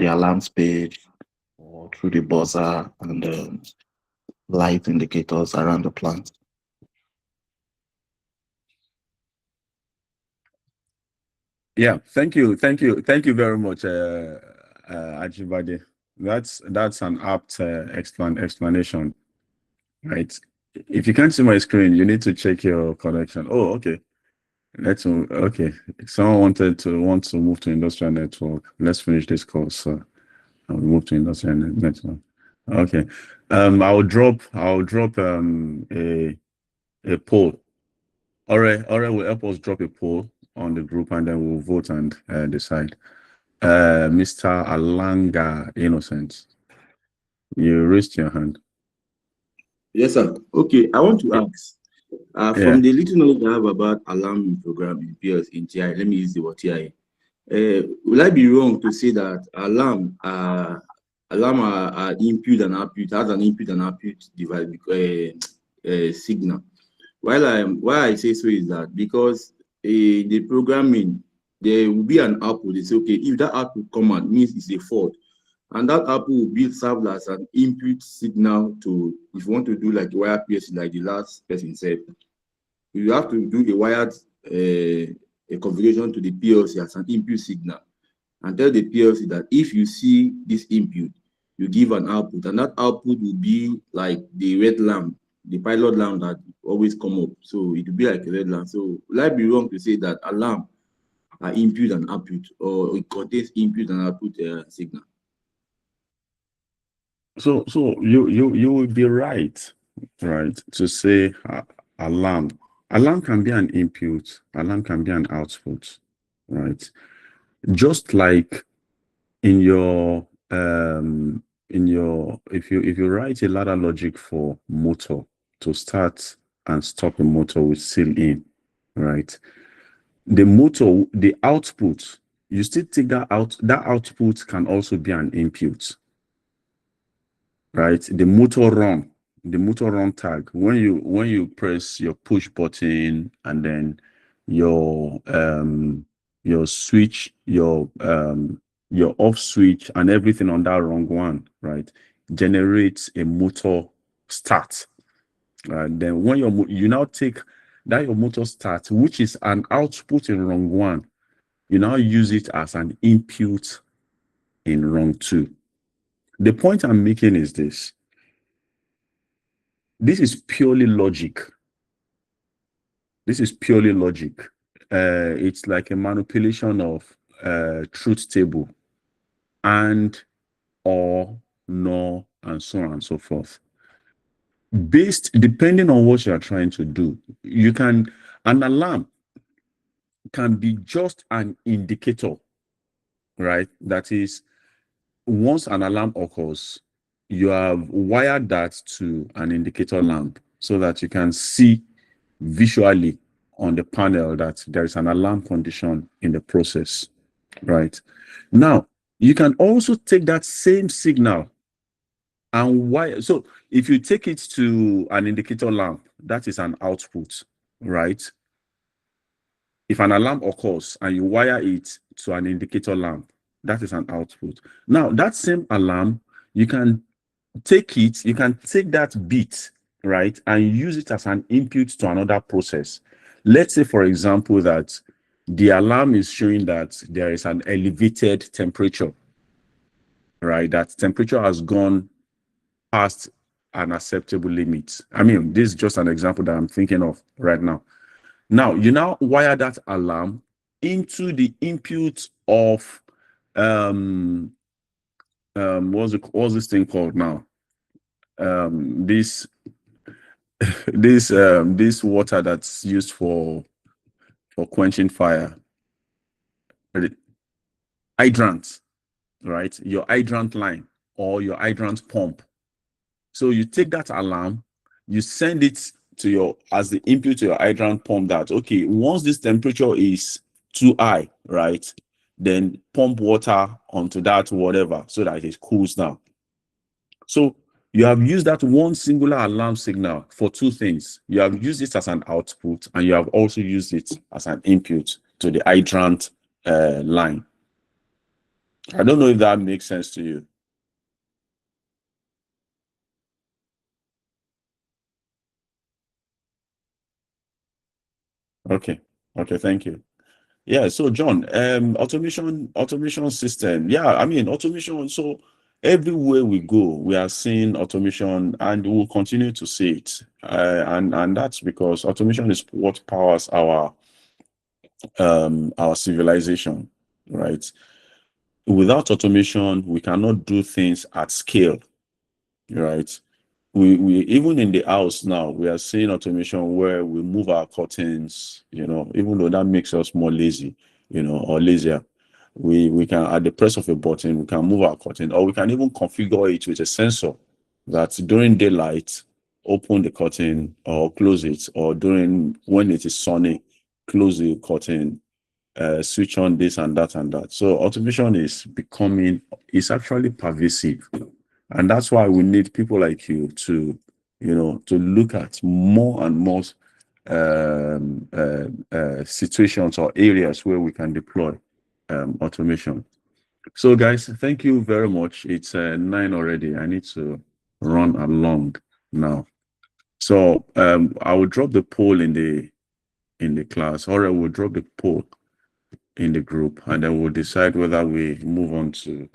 alarms page or through the buzzer and light indicators around the plant. Yeah, thank you very much, Ajibade. That's an apt explanation, right? If you can't see my screen, you need to check your connection. Oh, okay. Okay. Someone want to move to industrial network. Let's finish this course. So I'll move to industrial network. Okay. I'll drop a poll. All right, will help us drop a poll on the group and then we'll vote and decide. Mr. Alanga Innocent, you raised your hand. Yes, sir. Okay, I want to ask. Yeah. From the little knowledge I have about alarm programming PLC in TI, let me use the word TI. Will I be wrong to say that alarm are input and output, has an input and output device signal? Why I say so is that because the programming, there will be an output. They say, okay, if that output command means it's a fault, and that output will be served as an input signal to, if you want to do like a wired PLC, like the last person said, you have to do a wired a configuration to the PLC as an input signal and tell the PLC that if you see this input, you give an output, and that output will be like the red lamp, the pilot lamp that always come up. So it will be like a red lamp. So will I be wrong to say that alarm are input and output, or it contains input and output signal? So you will be right to say alarm can be an input, alarm can be an output, right? Just like in your if you write a ladder logic for motor to start and stop a motor with seal in, right? The motor, the output, you still take that out. That output can also be an input, right? The motor run tag. When you press your push button and then your switch, your off switch and everything on that wrong one, right, generates a motor start. Then when you now take that your motor start, which is an output in rung one, you now use it as an input in rung two. The point I'm making is this. This is purely logic. This is purely logic. it's like a manipulation of truth table and, or, nor, and so on and so forth. Depending on what you are trying to do, an alarm can be just an indicator, right? That is, once an alarm occurs, you have wired that to an indicator lamp so that you can see visually on the panel that there is an alarm condition in the process, right? Now, you can also take that same signal and wire. So if you take it to an indicator lamp, that is an output, right? If an alarm occurs and you wire it to an indicator lamp, that is an output. Now, that same alarm, you can take that bit, right, and use it as an input to another process. Let's say, for example, that the alarm is showing that there is an elevated temperature, right? That temperature has gone past an acceptable limit. I mean, this is just an example that I'm thinking of right now. Now, you now wire that alarm into the input of what's this thing called now? This this water that's used for quenching fire. Hydrant, right? Your hydrant line or your hydrant pump. So you take that alarm, you send it to as the input to your hydrant pump that, okay, once this temperature is too high, right, then pump water onto that whatever so that it cools down. So you have used that one singular alarm signal for two things. You have used it as an output and you have also used it as an input to the hydrant line. I don't know if that makes sense to you. Okay, thank you. Yeah, so John, automation system. Yeah, I mean automation. So everywhere we go, we are seeing automation, and we'll continue to see it. And that's because automation is what powers our civilization, right? Without automation, we cannot do things at scale, right? We even in the house now, we are seeing automation where we move our curtains, even though that makes us more lazy, or lazier. We can, at the press of a button, we can move our curtain, or we can even configure it with a sensor that during daylight, open the curtain or close it, or when it is sunny, close the curtain, switch on this and that and that. So automation is actually pervasive. And that's why we need people like you to look at more and more situations or areas where we can deploy automation. So guys, thank you very much. It's 9 already. I need to run along now. So I will drop the poll in the class, or I will drop the poll in the group, and then we'll decide whether we move on to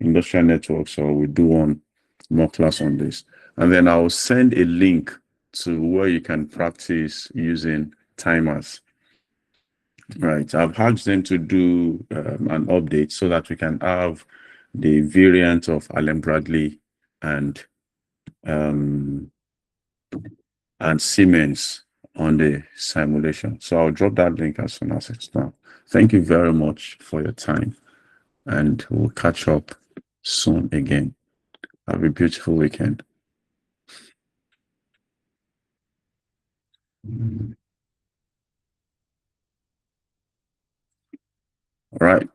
industrial networks or we do one more class on this. And then I'll send a link to where you can practice using timers. Right. I've asked them to do an update so that we can have the variant of Allen Bradley and Siemens on the simulation. So I'll drop that link as soon as it's done. Thank you very much for your time, and we'll catch up soon again. Have a beautiful weekend. All right.